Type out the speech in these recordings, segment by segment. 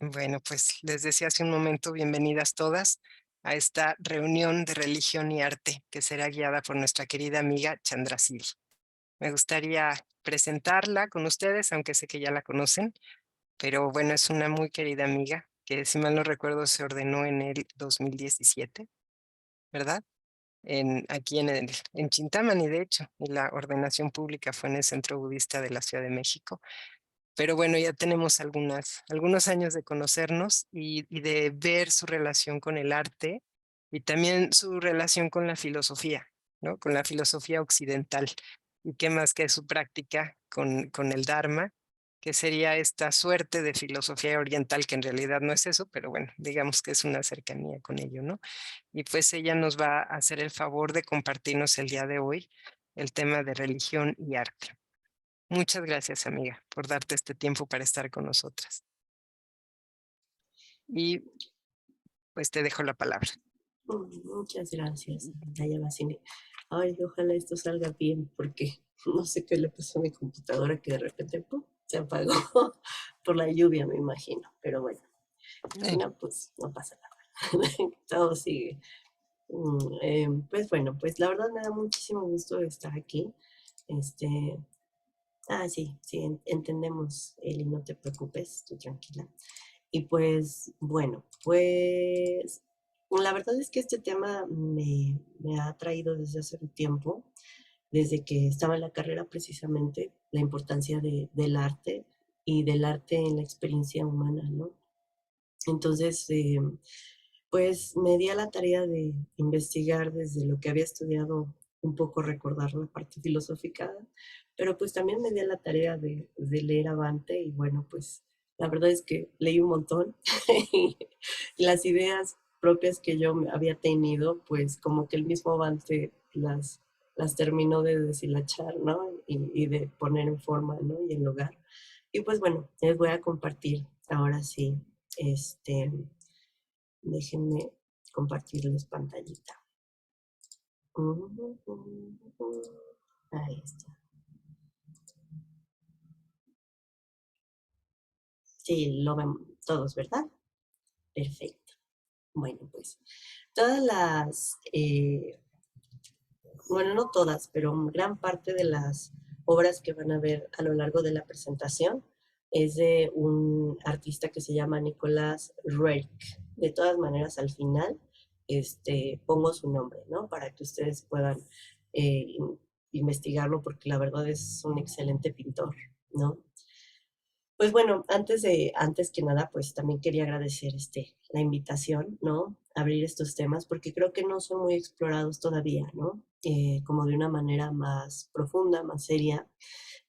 Bueno, pues les decía hace un momento, bienvenidas todas a esta reunión de religión y arte que será guiada por nuestra querida amiga Chandrasil. Me gustaría presentarla con ustedes, aunque sé que ya la conocen, pero bueno, es una muy querida amiga que, si mal no recuerdo, se ordenó en el 2017, ¿verdad? Aquí en Chintamani, de hecho, y la ordenación pública fue en el Centro Budista de la Ciudad de México. Pero bueno, ya tenemos algunos años de conocernos y de ver su relación con el arte y también su relación con la filosofía, ¿no? Con la filosofía occidental. Y qué más que su práctica con el Dharma, que sería esta suerte de filosofía oriental, que en realidad no es eso, pero bueno, digamos que es una cercanía con ello, ¿no? Y pues ella nos va a hacer el favor de compartirnos el día de hoy el tema de religión y arte. Muchas gracias, amiga, por darte este tiempo para estar con nosotras. Y pues te dejo la palabra. Muchas gracias, Naya Bacine. Ay, ojalá esto salga bien, porque no sé qué le pasó a mi computadora que de repente ¡pum! Se apagó por la lluvia, me imagino. Pero bueno, si Eh, no, pues no pasa nada. Todo sigue. Pues bueno, pues la verdad me da muchísimo gusto estar aquí. Este, sí, sí, entendemos, Eli, no te preocupes, tú tranquila. Y pues, bueno, pues la verdad es que este tema me ha traído desde hace un tiempo, desde que estaba en la carrera precisamente, la importancia del arte y del arte en la experiencia humana, ¿no? Entonces, pues me di a la tarea de investigar desde lo que había estudiado, un poco recordar la parte filosófica, pero pues también me di a la tarea de leer Avante y bueno, pues la verdad es que leí un montón y las ideas propias que yo había tenido, pues como que el mismo Avante las terminó de deshilachar, ¿no? Y de poner en forma, ¿no? Y en lugar. Y pues bueno, les voy a compartir ahora sí, este, déjenme compartirles pantallita. Ahí está. Sí, lo ven todos, ¿verdad? Perfecto. Bueno, pues todas bueno, no todas, pero gran parte de las obras que van a ver a lo largo de la presentación es de un artista que se llama Nicolás Roerich. De todas maneras, al final pongo su nombre, ¿no? Para que ustedes puedan investigarlo, porque la verdad es un excelente pintor, ¿no? Pues bueno, antes que nada, pues también quería agradecer la invitación, ¿no? Abrir estos temas, porque creo que no son muy explorados todavía, ¿no? Como de una manera más profunda, más seria,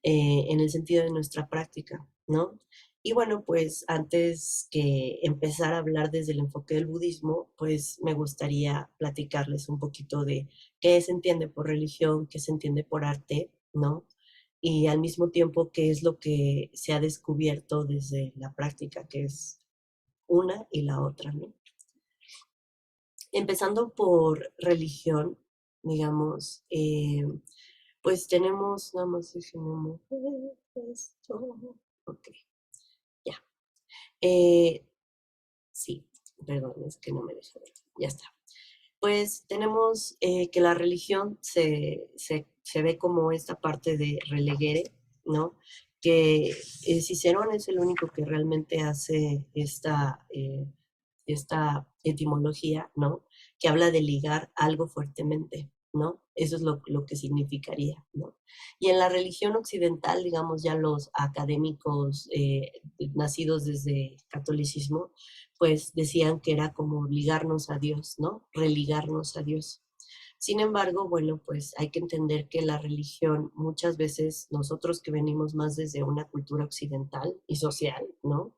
en el sentido de nuestra práctica, ¿no? Y bueno, pues antes que empezar a hablar desde el enfoque del budismo, pues me gustaría platicarles un poquito de qué se entiende por religión, qué se entiende por arte, ¿no? Y al mismo tiempo qué es lo que se ha descubierto desde la práctica, que es una y la otra, ¿no? Empezando por religión, digamos, pues tenemos, nada más déjenme mover esto, ok, ya. Eh, sí, perdón, es que no me deja ver, ya está. Pues tenemos que la religión se ve como esta parte de relegere, ¿no? Que Cicerón es el único que realmente hace esta etimología, ¿no? Que habla de ligar algo fuertemente, ¿no? Eso es lo que significaría, ¿no? Y en la religión occidental, digamos, ya los académicos nacidos desde el catolicismo, pues decían que era como ligarnos a Dios, ¿no? Religarnos a Dios. Sin embargo, bueno, pues hay que entender que la religión muchas veces nosotros que venimos más desde una cultura occidental y social, ¿no?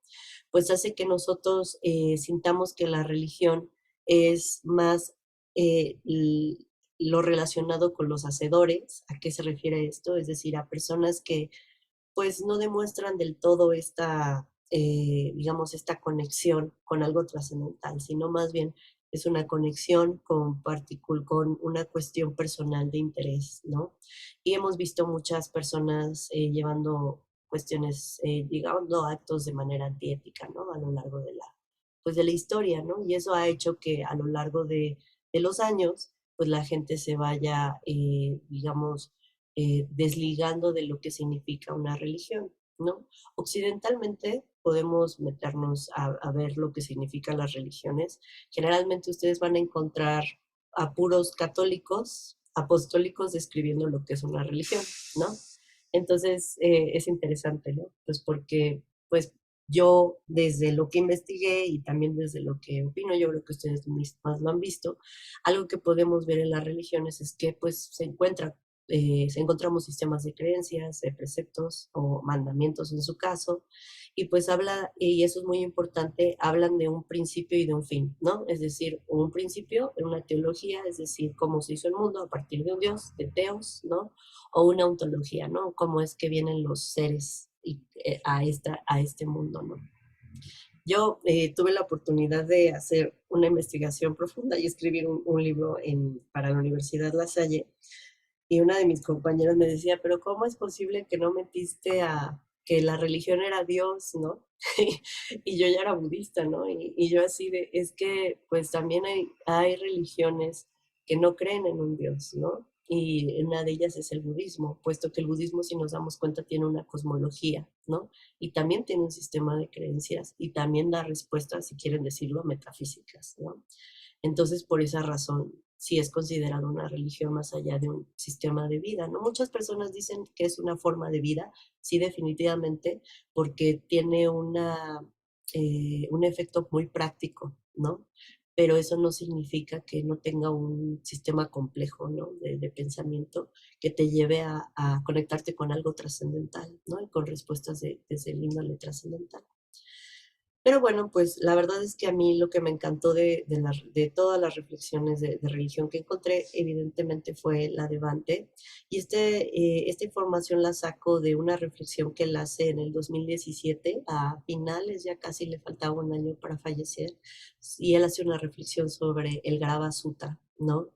Pues hace que nosotros sintamos que la religión es más eh, lo relacionado con los hacedores. ¿A qué se refiere esto? Es decir, a personas que pues no demuestran del todo digamos, esta conexión con algo trascendental, sino más bien es una conexión con una cuestión personal de interés, ¿no? Y hemos visto muchas personas llevando cuestiones, digamos, no actos de manera antiética, ¿no? A lo largo de pues de la historia, ¿no? Y eso ha hecho que a lo largo de los años, pues la gente se vaya, digamos, desligando de lo que significa una religión, ¿no? Occidentalmente podemos meternos a ver lo que significan las religiones. Generalmente ustedes van a encontrar a puros católicos, apostólicos describiendo lo que es una religión, ¿no? Entonces, es interesante, ¿no? Pues porque, pues yo desde lo que investigué y también desde lo que opino, yo creo que ustedes mismas lo han visto, algo que podemos ver en las religiones es que pues encontramos sistemas de creencias, de preceptos o mandamientos en su caso, y pues habla, y eso es muy importante, hablan de un principio y de un fin, ¿no? Es decir, un principio en una teología, es decir, cómo se hizo el mundo a partir de un Dios, de Teos, ¿no? O una ontología, ¿no? Cómo es que vienen los seres a este mundo, ¿no? Yo tuve la oportunidad de hacer una investigación profunda y escribir un libro para la Universidad La Salle, y una de mis compañeras me decía, pero ¿cómo es posible que no metiste a que la religión era Dios, ¿no? Y yo ya era budista, ¿no? Y yo así de, es que pues también hay religiones que no creen en un Dios, ¿no? Y una de ellas es el budismo, puesto que el budismo, si nos damos cuenta, tiene una cosmología, ¿no? Y también tiene un sistema de creencias y también da respuestas, si quieren decirlo, metafísicas, ¿no? Entonces, por esa razón, sí es considerado una religión más allá de un sistema de vida, ¿no? Muchas personas dicen que es una forma de vida, sí, definitivamente, porque tiene un efecto muy práctico, ¿no? Pero eso no significa que no tenga un sistema complejo, ¿no? De pensamiento que te lleve a conectarte con algo trascendental, ¿no? Y con respuestas desde el índole trascendental. Pero bueno, pues la verdad es que a mí lo que me encantó de todas las reflexiones de religión que encontré, evidentemente fue la de Bante. Y esta información la saco de una reflexión que él hace en el 2017, a finales, ya casi le faltaba un año para fallecer, y él hace una reflexión sobre el Grava Sutta, ¿no?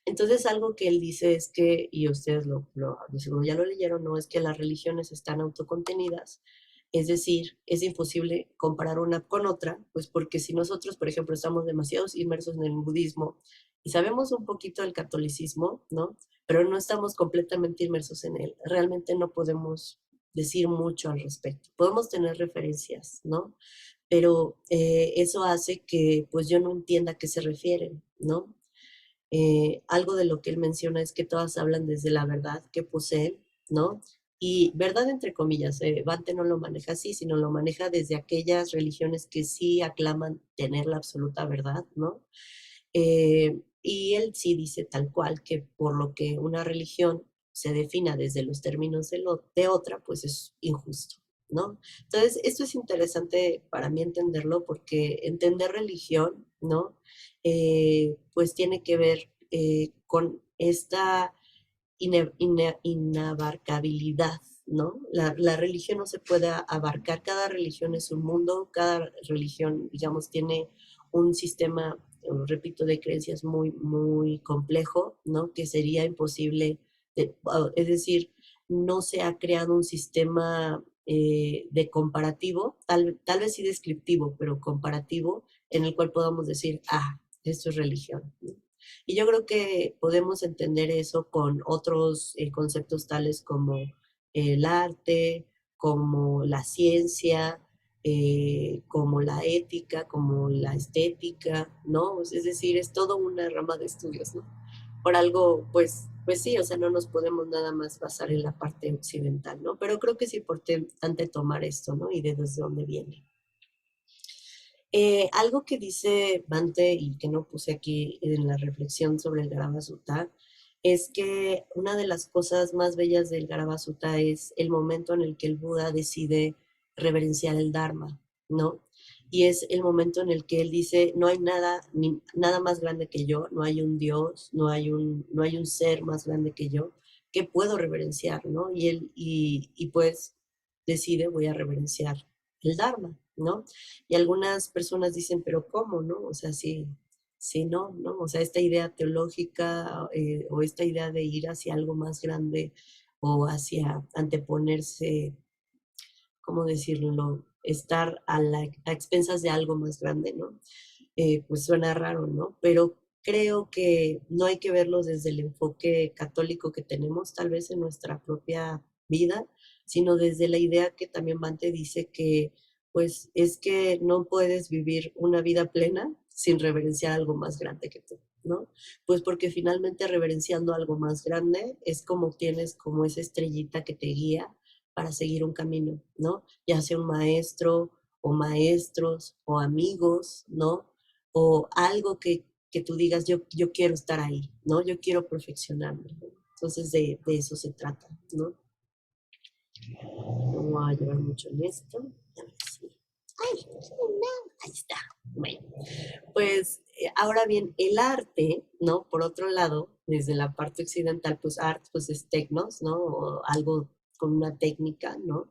Entonces algo que él dice es que, y ustedes de seguro ya lo leyeron, ¿no? Es que las religiones están autocontenidas, es decir, es imposible comparar una con otra, pues porque si nosotros, por ejemplo, estamos demasiado inmersos en el budismo y sabemos un poquito del catolicismo, ¿no? Pero no estamos completamente inmersos en él, realmente no podemos decir mucho al respecto. Podemos tener referencias, ¿no? Pero eso hace que pues yo no entienda a qué se refieren, ¿no? Algo de lo que él menciona es que todas hablan desde la verdad que poseen, ¿no? Y verdad entre comillas, Bante no lo maneja así, sino lo maneja desde aquellas religiones que sí aclaman tener la absoluta verdad, ¿no? Y él sí dice tal cual que por lo que una religión se defina desde los términos de otra, pues es injusto, ¿no? Entonces, esto es interesante para mí entenderlo porque entender religión, ¿no? Pues tiene que ver con esta inabarcabilidad, ¿no? La religión no se puede abarcar, cada religión es un mundo, cada religión, digamos, tiene un sistema, repito, de creencias muy, muy complejo, ¿no? Que sería imposible, es decir, no se ha creado un sistema de comparativo, tal vez sí descriptivo, pero comparativo, en el cual podamos decir, ah, esto es religión, ¿no? Y yo creo que podemos entender eso con otros conceptos tales como el arte, como la ciencia, como la ética, como la estética, ¿no? Es decir, es todo una rama de estudios, ¿no? Por algo, pues sí, o sea, no nos podemos nada más basar en la parte occidental, ¿no? Pero creo que es importante tomar esto, ¿no? Y de desde dónde viene. Algo que dice Bante y que no puse aquí en la reflexión sobre el Grava Sutta es que una de las cosas más bellas del Grava Sutta es el momento en el que el Buda decide reverenciar el Dharma, ¿no? Y es el momento en el que él dice, no hay nada, nada más grande que yo, no hay un Dios, no hay un ser más grande que yo, que puedo reverenciar, ¿no? Y él, y pues decide, voy a reverenciar el Dharma, ¿no? Y algunas personas dicen, pero ¿cómo, no? O sea, sí, no, ¿no? O sea, esta idea teológica o esta idea de ir hacia algo más grande o hacia anteponerse ¿cómo decirlo? Estar a expensas de algo más grande, ¿no? Pues suena raro, ¿no? Pero creo que no hay que verlo desde el enfoque católico que tenemos tal vez en nuestra propia vida, sino desde la idea que también Bante dice que, pues, es que no puedes vivir una vida plena sin reverenciar algo más grande que tú, ¿no? Pues porque finalmente reverenciando algo más grande es como tienes como esa estrellita que te guía para seguir un camino, ¿no? Ya sea un maestro o maestros o amigos, ¿no? O algo que tú digas, yo quiero estar ahí, ¿no? Yo quiero perfeccionarme, ¿no? Entonces de eso se trata, ¿no? No voy a llevar mucho en esto. A ver si. ¡Ay! No, ahí está. Bueno, pues ahora bien, el arte, ¿no? Por otro lado, desde la parte occidental, pues arte, pues es tecnos, ¿no? O algo con una técnica, ¿no?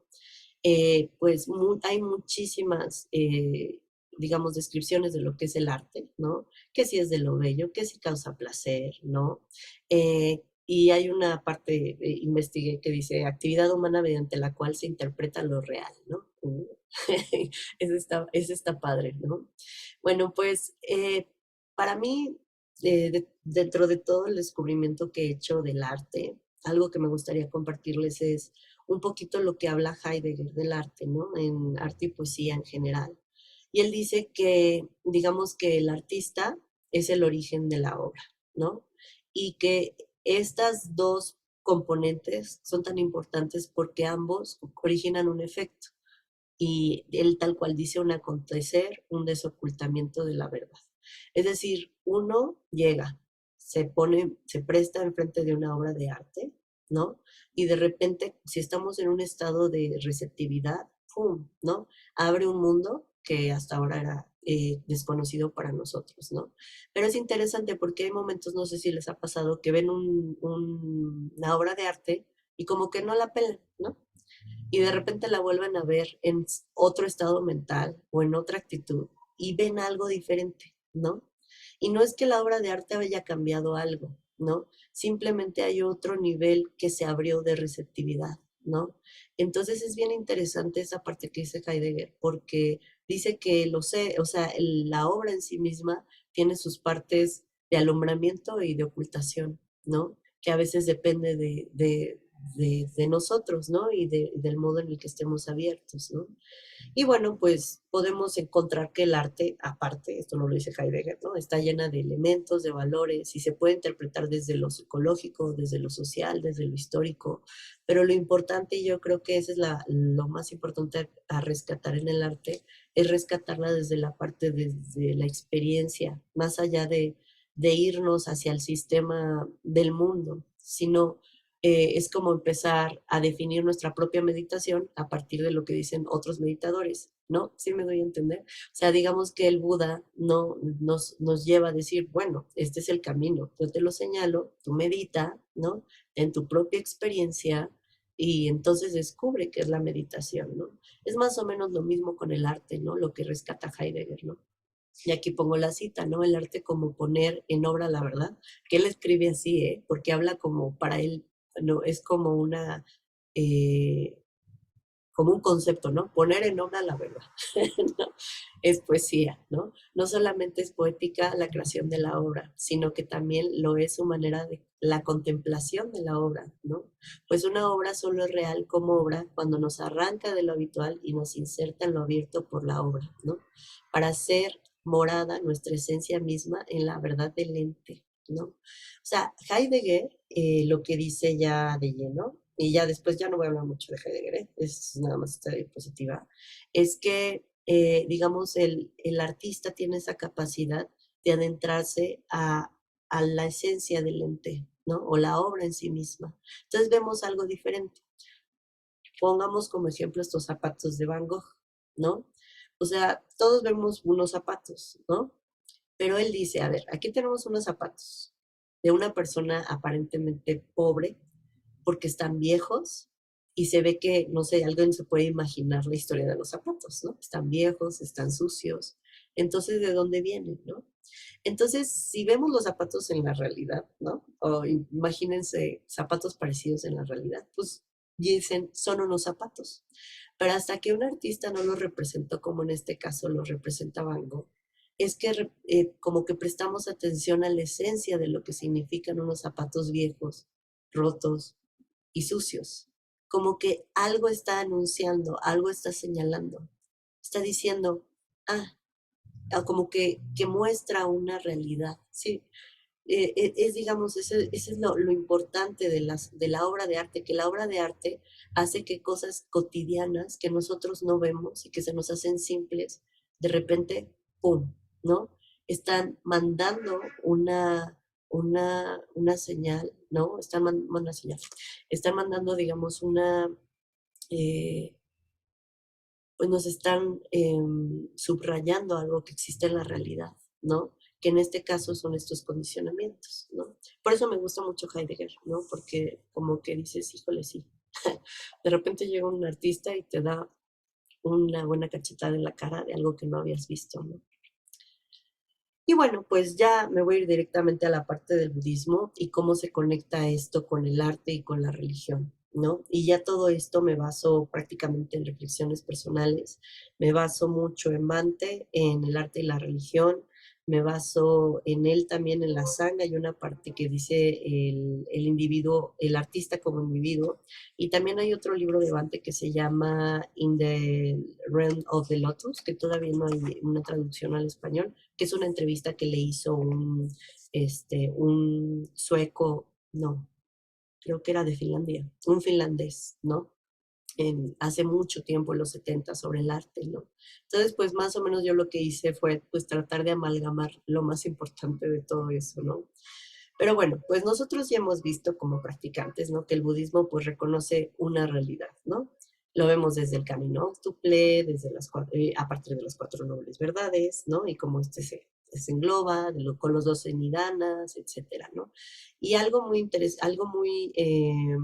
Pues hay muchísimas, digamos, descripciones de lo que es el arte, ¿no? Que si es de lo bello, que si causa placer, ¿no? Y hay una parte, investigué, que dice actividad humana mediante la cual se interpreta lo real, ¿no? Eso está padre, ¿no? Bueno, pues para mí, dentro de todo el descubrimiento que he hecho del arte, algo que me gustaría compartirles es un poquito lo que habla Heidegger del arte, ¿no? En arte y poesía en general. Y él dice que, digamos que el artista es el origen de la obra, ¿no? Y que estas dos componentes son tan importantes porque ambos originan un efecto. Y él tal cual dice un acontecer, un desocultamiento de la verdad. Es decir, uno llega, se presta enfrente de una obra de arte, ¿no? Y de repente, si estamos en un estado de receptividad, ¡pum!, ¿no? Abre un mundo que hasta ahora era desconocido para nosotros, ¿no? Pero es interesante porque hay momentos, no sé si les ha pasado, que ven una obra de arte y como que no la pelan, ¿no? Y de repente la vuelven a ver en otro estado mental o en otra actitud y ven algo diferente, ¿no? Y no es que la obra de arte haya cambiado algo, ¿no? Simplemente hay otro nivel que se abrió de receptividad, ¿no? Entonces es bien interesante esa parte que dice Heidegger, porque dice que lo sé, o sea, la obra en sí misma tiene sus partes de alumbramiento y de ocultación, ¿no? Que a veces depende de nosotros, ¿no? Y del modo en el que estemos abiertos, ¿no? Y bueno, pues podemos encontrar que el arte, aparte, esto no lo dice Heidegger, ¿no? Está llena de elementos, de valores, y se puede interpretar desde lo psicológico, desde lo social, desde lo histórico, pero lo importante, y yo creo que eso es lo más importante a rescatar en el arte, es rescatarla desde la parte, desde la experiencia, más allá de irnos hacia el sistema del mundo, sino es como empezar a definir nuestra propia meditación a partir de lo que dicen otros meditadores, ¿no? ¿Sí me doy a entender? O sea, digamos que el Buda no nos lleva a decir, bueno, este es el camino, yo te lo señalo, tú medita, ¿no? En tu propia experiencia y entonces descubre qué es la meditación, ¿no? Es más o menos lo mismo con el arte, ¿no? Lo que rescata Heidegger, ¿no? Y aquí pongo la cita, ¿no? El arte como poner en obra la verdad, que él escribe así, ¿eh? Porque habla como para él, no, es como eh, como un concepto, ¿no? Poner en obra la verdad, ¿no? Es poesía, ¿no? No solamente es poética la creación de la obra, sino que también lo es su manera de la contemplación de la obra, ¿no? Pues una obra solo es real como obra cuando nos arranca de lo habitual y nos inserta en lo abierto por la obra, ¿no? Para hacer morada nuestra esencia misma en la verdad del ente, ¿no? O sea, Heidegger, lo que dice ya de lleno, y ya después ya no voy a hablar mucho de Heidegger, ¿eh? Es nada más esta diapositiva, es que, digamos, el artista tiene esa capacidad de adentrarse a la esencia del ente, ¿no? O la obra en sí misma. Entonces vemos algo diferente. Pongamos como ejemplo estos zapatos de Van Gogh, ¿no? O sea, todos vemos unos zapatos, ¿no? Pero él dice, a ver, aquí tenemos unos zapatos de una persona aparentemente pobre, porque están viejos y se ve que, no sé, alguien se puede imaginar la historia de los zapatos, ¿no? Están viejos, están sucios. Entonces, ¿de dónde vienen, no? Entonces, si vemos los zapatos en la realidad, ¿no? O imagínense zapatos parecidos en la realidad, pues dicen, son unos zapatos. Pero hasta que un artista no lo representó, como en este caso lo representa Van Gogh, es que como que prestamos atención a la esencia de lo que significan unos zapatos viejos, rotos y sucios. Como que algo está anunciando, algo está señalando, está diciendo, ah, como que muestra una realidad, ¿sí? Digamos, ese es lo importante de la obra de arte, que la obra de arte hace que cosas cotidianas que nosotros no vemos y que se nos hacen simples, de repente, ¡pum!, ¿no? Están mandando una señal, ¿no? Una señal. Están mandando, digamos, eh, pues nos están subrayando algo que existe en la realidad, ¿no? Que en este caso son estos condicionamientos, ¿no? Por eso me gusta mucho Heidegger, ¿no? Porque como que dices, híjole, sí. De repente llega un artista y te da una buena cachetada en la cara de algo que no habías visto, ¿no? Y bueno, pues ya me voy a ir directamente a la parte del budismo y cómo se conecta esto con el arte y con la religión, ¿no? Y ya todo esto me baso prácticamente en reflexiones personales, me baso mucho en Bhante, en el arte y la religión, me baso en él también en la sangha, hay una parte que dice el individuo, el artista como individuo, y también hay otro libro de Bhante que se llama In the Realm of the Lotus, que todavía no hay una traducción al español, que es una entrevista que le hizo un sueco, no, creo que era de Finlandia, un finlandés, ¿no? Hace mucho tiempo, en los 70, sobre el arte, ¿no? Entonces, pues más o menos yo lo que hice fue pues tratar de amalgamar lo más importante de todo eso, ¿no? Pero bueno, pues nosotros ya hemos visto como practicantes, ¿no? Que el budismo pues reconoce una realidad, ¿no? Lo vemos desde el camino octuple, a partir de las cuatro nobles verdades, ¿no? Y cómo se engloba con los 12 nidanas, etcétera, ¿no? Y algo muy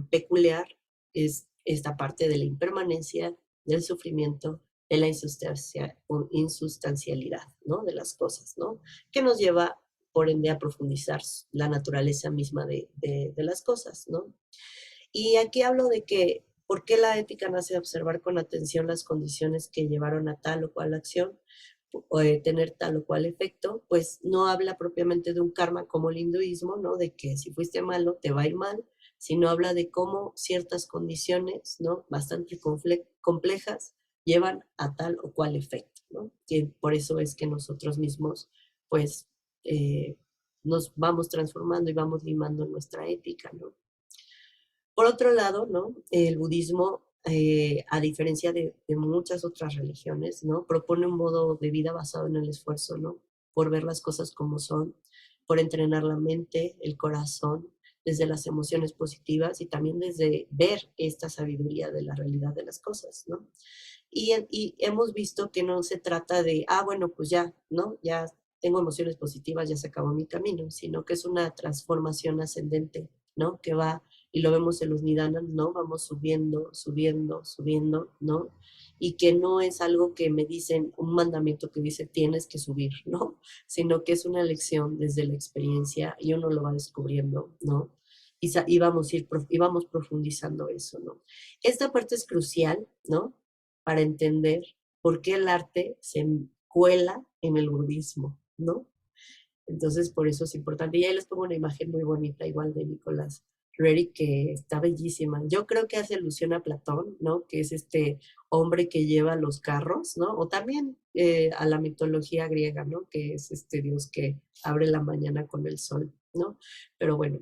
peculiar es esta parte de la impermanencia, del sufrimiento, de la insustancialidad, ¿no? De las cosas, ¿no? Que nos lleva por ende a profundizar la naturaleza misma de las cosas, ¿no? Y aquí hablo de que, ¿por qué la ética nace de observar con atención las condiciones que llevaron a tal o cual acción o de tener tal o cual efecto? Pues no habla propiamente de un karma como el hinduismo, ¿no? De que si fuiste malo, te va a ir mal, sino habla de cómo ciertas condiciones, ¿no? Bastante complejas llevan a tal o cual efecto, ¿no? Y por eso es que nosotros mismos, pues, nos vamos transformando y vamos limando nuestra ética, ¿no? Por otro lado, ¿no? El budismo, a diferencia de muchas otras religiones, ¿no? Propone un modo de vida basado en el esfuerzo, ¿no? Por ver las cosas como son, por entrenar la mente, el corazón, desde las emociones positivas y también desde ver esta sabiduría de la realidad de las cosas, ¿no? Y hemos visto que no se trata de, bueno, pues ya, ¿no? Ya tengo emociones positivas, ya se acabó mi camino, sino que es una transformación ascendente, ¿no? Que va, y lo vemos en los nidanas, ¿no? Vamos subiendo, subiendo, subiendo, ¿no? Y que no es algo que me dicen, un mandamiento que dice tienes que subir, ¿no? Sino que es una lección desde la experiencia y uno lo va descubriendo, ¿no? Y vamos profundizando eso, ¿no? Esta parte es crucial, ¿no? Para entender por qué el arte se cuela en el budismo, ¿no? Entonces, por eso es importante. Y ahí les pongo una imagen muy bonita, igual de Nicolás Rerick, que está bellísima. Yo creo que hace alusión a Platón, ¿no? Que es este hombre que lleva los carros, ¿no? O también a la mitología griega, ¿no? Que es este dios que abre la mañana con el sol, ¿no? Pero bueno,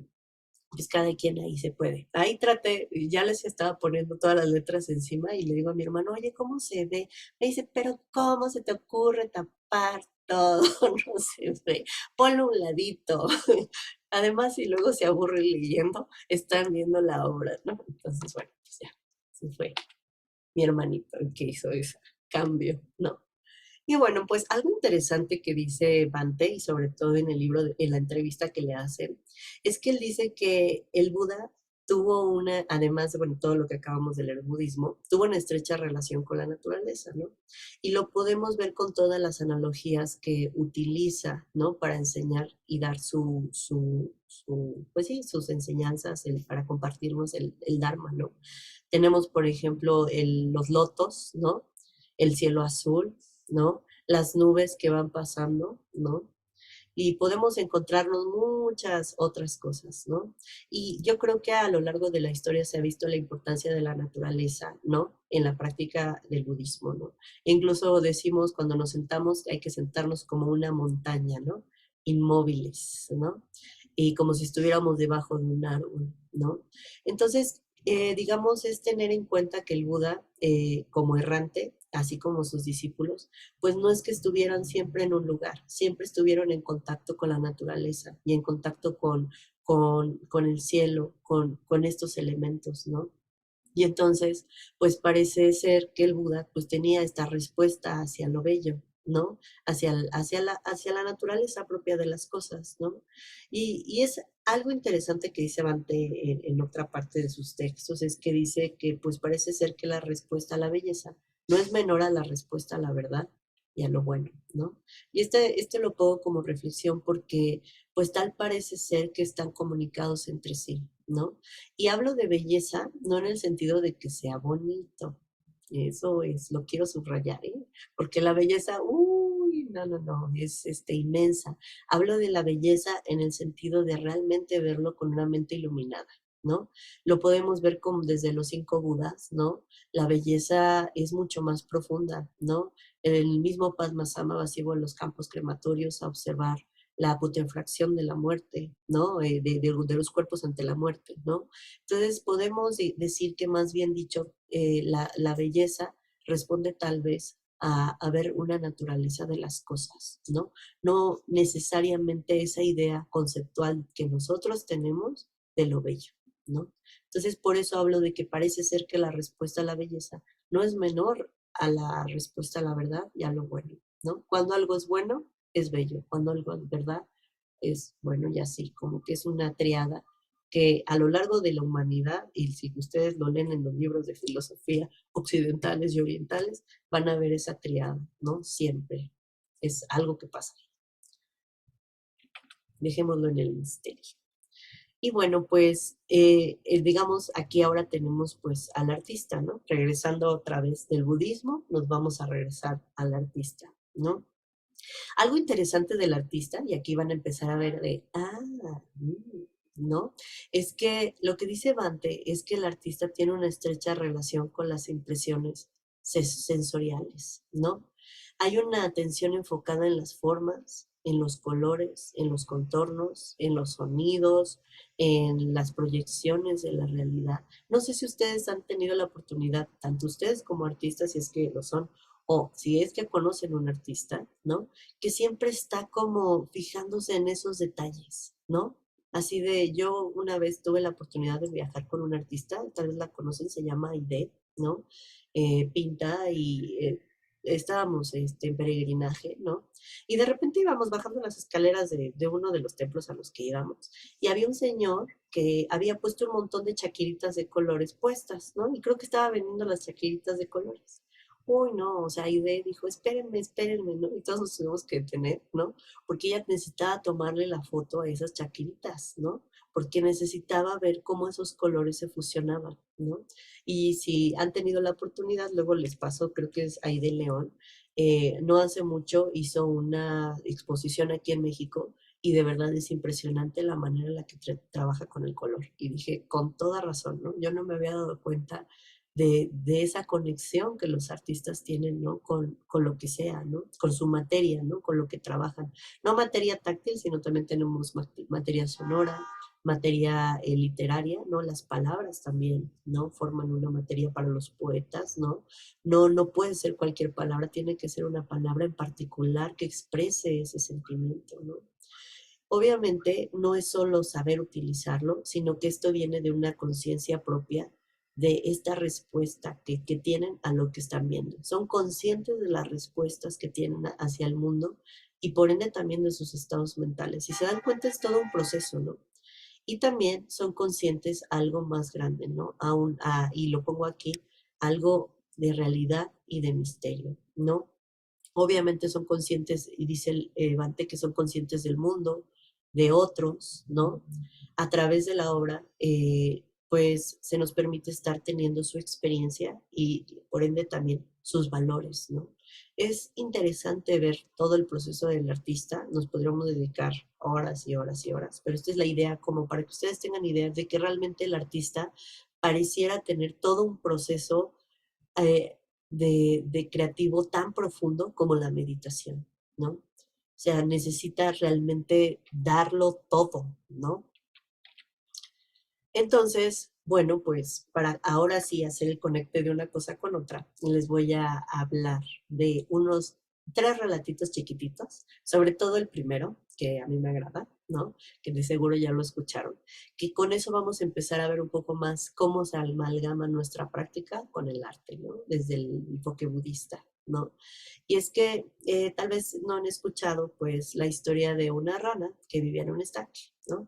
pues cada quien ahí se puede. Ahí traté, ya les estaba poniendo todas las letras encima y le digo a mi hermano, oye, ¿cómo se ve? Me dice, pero ¿cómo se te ocurre tapar todo? No se ve. Ponlo a un ladito. Además, si luego se aburren leyendo, están viendo la obra, ¿no? Entonces, bueno, pues ya, se fue mi hermanito el que hizo ese cambio, ¿no? Y bueno, pues algo interesante que dice Bante, y sobre todo en el libro, en la entrevista que le hacen, es que él dice que el Buda tuvo además de, bueno, todo lo que acabamos de leer el budismo, tuvo una estrecha relación con la naturaleza, ¿no? Y lo podemos ver con todas las analogías que utiliza, ¿no? Para enseñar y dar pues sí, sus enseñanzas, para compartirnos el Dharma, ¿no? Tenemos, por ejemplo, los lotos, ¿no? El cielo azul, ¿no? Las nubes que van pasando, ¿no? Y podemos encontrarnos muchas otras cosas, ¿no? Y yo creo que a lo largo de la historia se ha visto la importancia de la naturaleza, ¿no? En la práctica del budismo, ¿no? E incluso decimos cuando nos sentamos hay que sentarnos como una montaña, ¿no? Inmóviles, ¿no? Y como si estuviéramos debajo de un árbol, ¿no? Entonces, digamos, es tener en cuenta que el Buda, como errante, así como sus discípulos, pues no es que estuvieran siempre en un lugar, siempre estuvieron en contacto con la naturaleza y en contacto con el cielo, con estos elementos, ¿no? Y entonces, pues parece ser que el Buda pues tenía esta respuesta hacia lo bello, ¿no? Hacia la naturaleza propia de las cosas, ¿no? Y es algo interesante que dice Bante en otra parte de sus textos, es que dice que pues parece ser que la respuesta a la belleza no es menor a la respuesta a la verdad y a lo bueno, ¿no? Y este lo pongo como reflexión porque pues tal parece ser que están comunicados entre sí, ¿no? Y hablo de belleza, no en el sentido de que sea bonito. Eso es, lo quiero subrayar, ¿eh? Porque la belleza, uy, no, es inmensa. Hablo de la belleza en el sentido de realmente verlo con una mente iluminada, ¿no? Lo podemos ver como desde los 5 Budas, ¿no? La belleza es mucho más profunda, ¿no? El mismo Padmasambhava Vasivo en los campos crematorios a observar la putrefacción de la muerte, ¿no? De los cuerpos ante la muerte, ¿no? Entonces podemos decir que más bien dicho, la belleza responde tal vez a ver una naturaleza de las cosas, ¿no? No necesariamente esa idea conceptual que nosotros tenemos de lo bello, ¿no? Entonces por eso hablo de que parece ser que la respuesta a la belleza no es menor a la respuesta a la verdad y a lo bueno, ¿no? Cuando algo es bueno, es bello, cuando algo es verdad, es bueno y así, como que es una triada que a lo largo de la humanidad, y si ustedes lo leen en los libros de filosofía occidentales y orientales, van a ver esa triada, ¿no? Siempre es algo que pasa. Dejémoslo en el misterio. Y bueno, pues digamos, aquí ahora tenemos pues al artista, ¿no? Regresando otra vez del budismo, nos vamos a regresar al artista, ¿no? Algo interesante del artista, y aquí van a empezar a ver ¿no? Es que lo que dice Bante es que el artista tiene una estrecha relación con las impresiones sensoriales, ¿no? Hay una atención enfocada en las formas, en los colores, en los contornos, en los sonidos, en las proyecciones de la realidad. No sé si ustedes han tenido la oportunidad, tanto ustedes como artistas, si es que lo son, o si es que conocen un artista, ¿no? Que siempre está como fijándose en esos detalles, ¿no? Así de, yo una vez tuve la oportunidad de viajar con un artista, tal vez la conocen, se llama Aide, ¿no? Pinta y estábamos en peregrinaje, ¿no? Y de repente íbamos bajando las escaleras de uno de los templos a los que íbamos y había un señor que había puesto un montón de chaquiritas de colores puestas, ¿no? Y creo que estaba vendiendo las chaquiritas de colores. Uy, no, o sea, Aide dijo, espérenme, ¿no? Y todos nos tuvimos que detener, ¿no? Porque ella necesitaba tomarle la foto a esas chaquiritas, ¿no? Porque necesitaba ver cómo esos colores se fusionaban, ¿no? Y si han tenido la oportunidad, luego les pasó, creo que es Aide León, no hace mucho hizo una exposición aquí en México y de verdad es impresionante la manera en la que trabaja con el color. Y dije, con toda razón, ¿no? Yo no me había dado cuenta de esa conexión que los artistas tienen, ¿no? Con lo que sea, ¿no? Con su materia, ¿no? Con lo que trabajan. No materia táctil, sino también tenemos materia sonora, materia literaria, ¿no? Las palabras también, ¿no? Forman una materia para los poetas, ¿no? No puede ser cualquier palabra, tiene que ser una palabra en particular que exprese ese sentimiento, ¿no? Obviamente no es solo saber utilizarlo, sino que esto viene de una conciencia propia de esta respuesta que tienen a lo que están viendo. Son conscientes de las respuestas que tienen hacia el mundo y por ende también de sus estados mentales. Si se dan cuenta es todo un proceso, ¿no? Y también son conscientes algo más grande, ¿no? Y lo pongo aquí, algo de realidad y de misterio, ¿no? Obviamente son conscientes, y dice el Bante, que son conscientes del mundo, de otros, ¿no? A través de la obra, pues se nos permite estar teniendo su experiencia y por ende también sus valores, ¿no? Es interesante ver todo el proceso del artista, nos podríamos dedicar horas y horas y horas, pero esta es la idea como para que ustedes tengan idea de que realmente el artista pareciera tener todo un proceso eh, de creativo tan profundo como la meditación, ¿no? O sea, necesita realmente darlo todo, ¿no? Entonces, bueno, pues para ahora sí hacer el conecte de una cosa con otra, les voy a hablar de unos tres relatitos chiquititos, sobre todo el primero, que a mí me agrada, ¿no? Que de seguro ya lo escucharon, que con eso vamos a empezar a ver un poco más cómo se amalgama nuestra práctica con el arte, ¿no? Desde el enfoque budista, ¿no? Y es que tal vez no han escuchado, pues, la historia de una rana que vivía en un estanque, ¿no?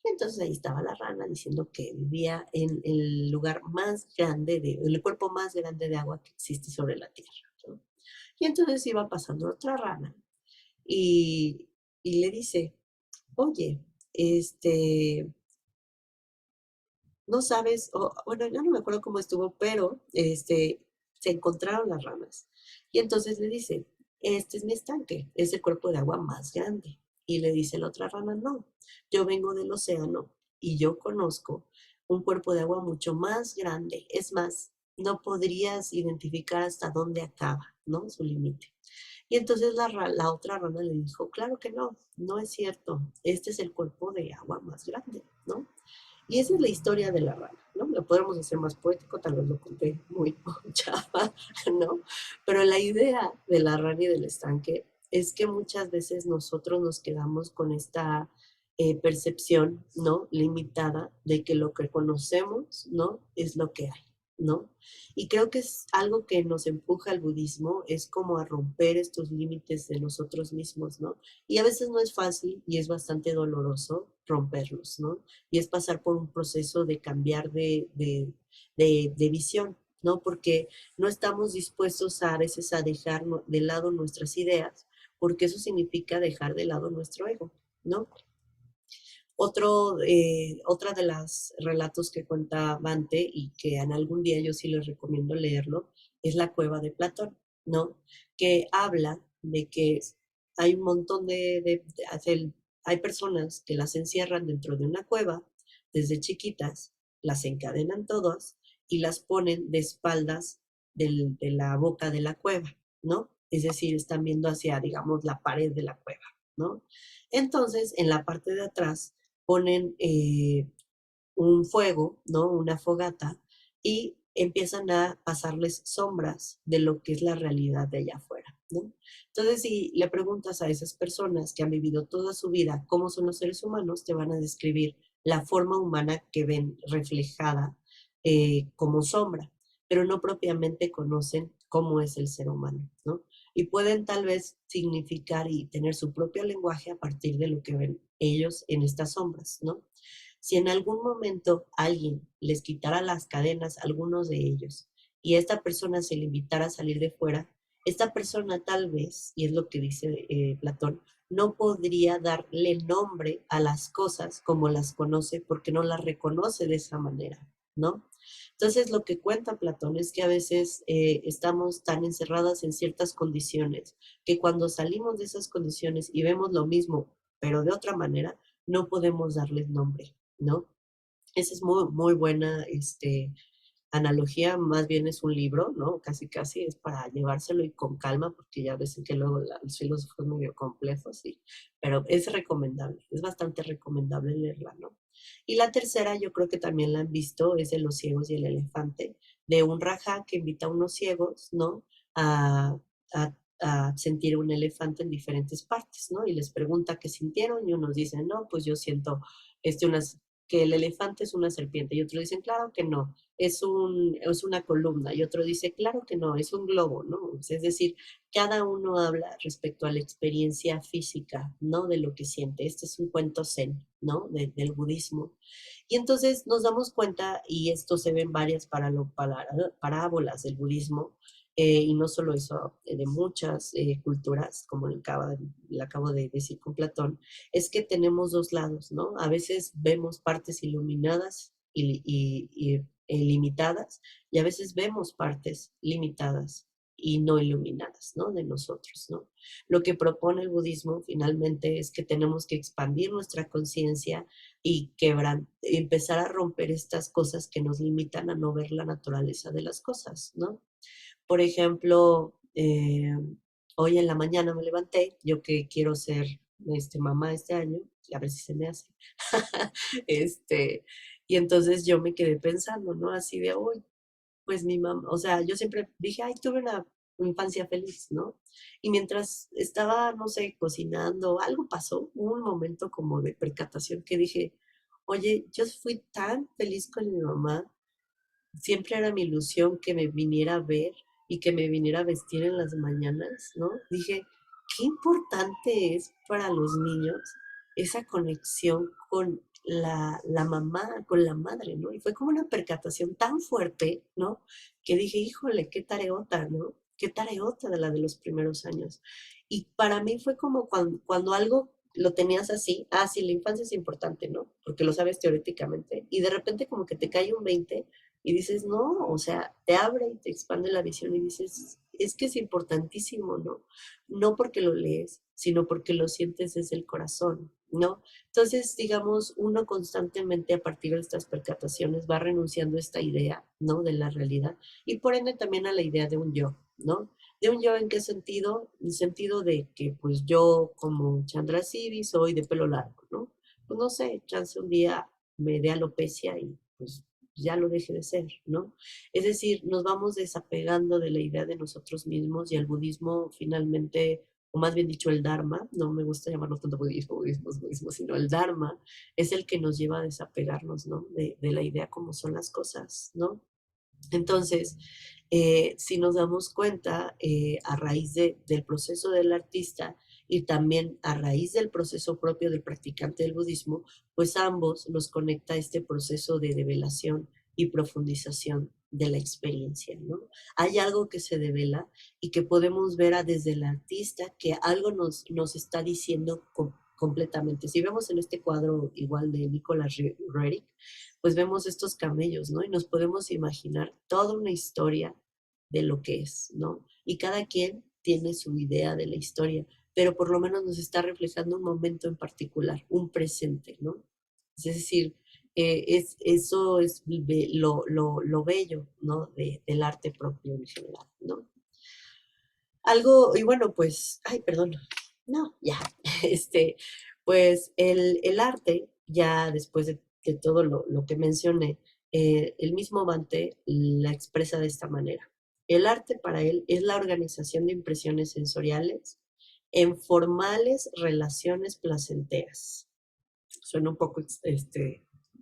Entonces ahí estaba la rana diciendo que vivía en el lugar más grande, el cuerpo más grande de agua que existe sobre la tierra, ¿no? Y entonces iba pasando otra rana y, y le dice, oye, no sabes, bueno, yo no me acuerdo cómo estuvo, pero se encontraron las ranas. Y entonces le dice, este es mi estanque, es el cuerpo de agua más grande. Y le dice la otra rana, no, yo vengo del océano y yo conozco un cuerpo de agua mucho más grande. Es más, no podrías identificar hasta dónde acaba, ¿no? Su límite. Y entonces la otra rana le dijo, claro que no, no es cierto, este es el cuerpo de agua más grande, ¿no? Y esa es la historia de la rana, ¿no? Lo podemos hacer más poético, tal vez lo conté muy chafa, ¿no? Pero la idea de la rana y del estanque es que muchas veces nosotros nos quedamos con esta percepción, ¿no? Limitada de que lo que conocemos, ¿no? Es lo que hay, ¿no? Y creo que es algo que nos empuja al budismo, es como a romper estos límites de nosotros mismos, ¿no? Y a veces no es fácil y es bastante doloroso romperlos, ¿no? Y es pasar por un proceso de cambiar de visión, ¿no? Porque no estamos dispuestos a veces a dejar de lado nuestras ideas, porque eso significa dejar de lado nuestro ego, ¿no? Otra de las relatos que cuenta Bante y que en algún día yo sí les recomiendo leerlo, es La cueva de Platón, ¿no? Que habla de que hay un montón hay personas que las encierran dentro de una cueva desde chiquitas, las encadenan todas y las ponen de espaldas de la boca de la cueva, ¿no? Es decir, están viendo hacia, digamos, la pared de la cueva, ¿no? Entonces, en la parte de atrás ponen un fuego, ¿no? Una fogata, y empiezan a pasarles sombras de lo que es la realidad de allá afuera, ¿no? Entonces, si le preguntas a esas personas que han vivido toda su vida cómo son los seres humanos, te van a describir la forma humana que ven reflejada como sombra, pero no propiamente conocen cómo es el ser humano, ¿no? Y pueden tal vez significar y tener su propio lenguaje a partir de lo que ven ellos en estas sombras, ¿no? Si en algún momento alguien les quitara las cadenas a algunos de ellos y a esta persona se le invitara a salir de fuera, esta persona tal vez, y es lo que dice Platón, no podría darle nombre a las cosas como las conoce porque no las reconoce de esa manera, ¿no? Entonces, lo que cuenta Platón es que a veces estamos tan encerradas en ciertas condiciones que cuando salimos de esas condiciones y vemos lo mismo, pero de otra manera, no podemos darles nombre, ¿no? Esa es muy, muy buena analogía, más bien es un libro, ¿no? Casi, casi es para llevárselo y con calma, porque ya ves que luego los filósofos son medio complejos, sí, pero es recomendable, es bastante recomendable leerla, ¿no? Y la tercera, yo creo que también la han visto, es de los ciegos y el elefante, de un rajá que invita a unos ciegos, ¿no? A, a sentir un elefante en diferentes partes, ¿no? Y les pregunta qué sintieron y unos dicen, no, pues yo siento unas que el elefante es una serpiente y otros dicen, claro que no, es una columna y otro dice, claro que no, es un globo, ¿no? Es decir, cada uno habla respecto a la experiencia física, ¿no? De lo que siente. Este es un cuento zen, ¿no? Del budismo. Y entonces nos damos cuenta, y esto se ve en varias parábolas del budismo, y no solo eso, de muchas culturas, como le acabo de decir con Platón, es que tenemos dos lados, ¿no? A veces vemos partes iluminadas limitadas, y a veces vemos partes limitadas y no iluminadas, ¿no? De nosotros, ¿no? Lo que propone el budismo finalmente es que tenemos que expandir nuestra conciencia y empezar a romper estas cosas que nos limitan a no ver la naturaleza de las cosas, ¿no? Por ejemplo, hoy en la mañana me levanté, yo que quiero ser mamá este año, a ver si se me hace. este, y entonces yo me quedé pensando, ¿no? Así de hoy, pues mi mamá, o sea, yo siempre dije, ay, tuve una infancia feliz, ¿no? Y mientras estaba, no sé, cocinando, algo pasó, hubo un momento como de percatación que dije, oye, yo fui tan feliz con mi mamá, siempre era mi ilusión que me viniera a ver y que me viniera a vestir en las mañanas, ¿no? Dije, qué importante es para los niños esa conexión con la mamá, con la madre, ¿no? Y fue como una percatación tan fuerte, ¿no? Que dije, híjole, qué tareota, ¿no? Qué tareota de la de los primeros años. Y para mí fue como cuando algo lo tenías así, ah, sí, la infancia es importante, ¿no? Porque lo sabes teóricamente, y de repente como que te cae un 20 y dices, no, o sea, te abre y te expande la visión y dices, es que es importantísimo, ¿no? No porque lo lees, sino porque lo sientes desde el corazón, ¿no? Entonces, digamos, uno constantemente a partir de estas percataciones va renunciando a esta idea, ¿no? De la realidad y por ende también a la idea de un yo, ¿no? ¿De un yo en qué sentido? En el sentido de que pues yo como Chandra Siri soy de pelo largo, ¿no? Pues no sé, chance un día me dé alopecia y pues ya lo deje de ser, ¿no? Es decir, nos vamos desapegando de la idea de nosotros mismos y el budismo finalmente, o más bien dicho el Dharma, no me gusta llamarlo tanto budismo, sino el Dharma, es el que nos lleva a desapegarnos, ¿no? De la idea como son las cosas, ¿no? Entonces, si nos damos cuenta, a raíz del proceso del artista y también a raíz del proceso propio del practicante del budismo, pues ambos los conecta este proceso de develación y profundización de la experiencia, ¿no? Hay algo que se devela y que podemos ver desde el artista que algo nos está diciendo completamente. Si vemos en este cuadro igual de Nicolas Roerich, pues vemos estos camellos, ¿no? Y nos podemos imaginar toda una historia de lo que es, ¿no? Y cada quien tiene su idea de la historia, pero por lo menos nos está reflejando un momento en particular, un presente, ¿no? Es decir, eso es lo bello, ¿no? Del arte propio en general, ¿no? Algo, y bueno, pues, ay, perdón, no, ya, pues el arte, ya después de todo lo que mencioné, el mismo Bante la expresa de esta manera. El arte para él es la organización de impresiones sensoriales en formales relaciones placenteras. Suena un poco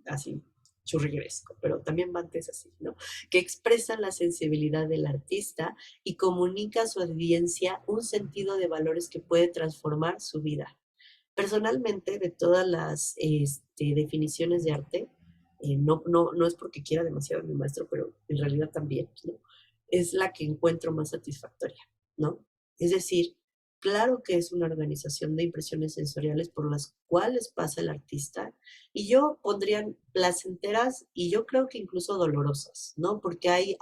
así churrigueresco, pero también Bante es así, ¿no? Que expresan la sensibilidad del artista y comunica a su audiencia un sentido de valores que puede transformar su vida. Personalmente, de todas las definiciones de arte, no es porque quiera demasiado a mi maestro, pero en realidad también, ¿no? Es la que encuentro más satisfactoria, ¿no? Es decir, claro que es una organización de impresiones sensoriales por las cuales pasa el artista, y yo pondría placenteras y yo creo que incluso dolorosas, ¿no? Porque hay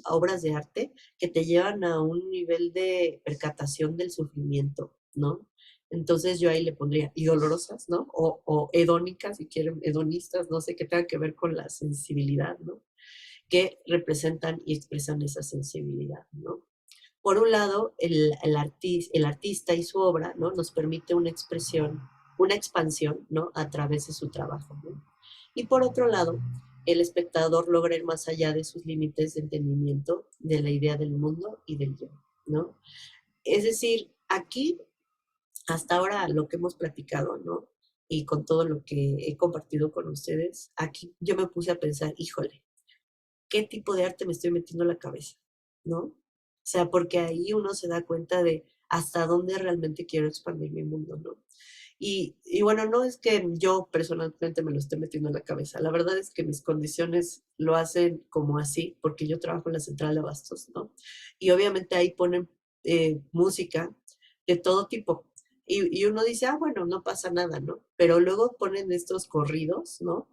obras de arte que te llevan a un nivel de percatación del sufrimiento, ¿no? Entonces yo ahí le pondría y dolorosas, ¿no? O hedónicas, si quieren, hedonistas, no sé, qué tenga que ver con la sensibilidad, ¿no? Que representan y expresan esa sensibilidad, ¿no? Por un lado, el artista y su obra, ¿no? Nos permite una expresión, una expansión, ¿no? A través de su trabajo, ¿no? Y por otro lado, el espectador logra ir más allá de sus límites de entendimiento de la idea del mundo y del yo, ¿no? Es decir, aquí, hasta ahora lo que hemos platicado, ¿no? Y con todo lo que he compartido con ustedes, aquí yo me puse a pensar, híjole, ¿qué tipo de arte me estoy metiendo en la cabeza? ¿No? O sea, porque ahí uno se da cuenta de hasta dónde realmente quiero expandir mi mundo, ¿no? Y bueno, no es que yo personalmente me lo esté metiendo en la cabeza, la verdad es que mis condiciones lo hacen como así, porque yo trabajo en la central de abastos, ¿no? Y obviamente ahí ponen música de todo tipo. Y uno dice, ah, bueno, no pasa nada, ¿no? Pero luego ponen estos corridos, ¿no?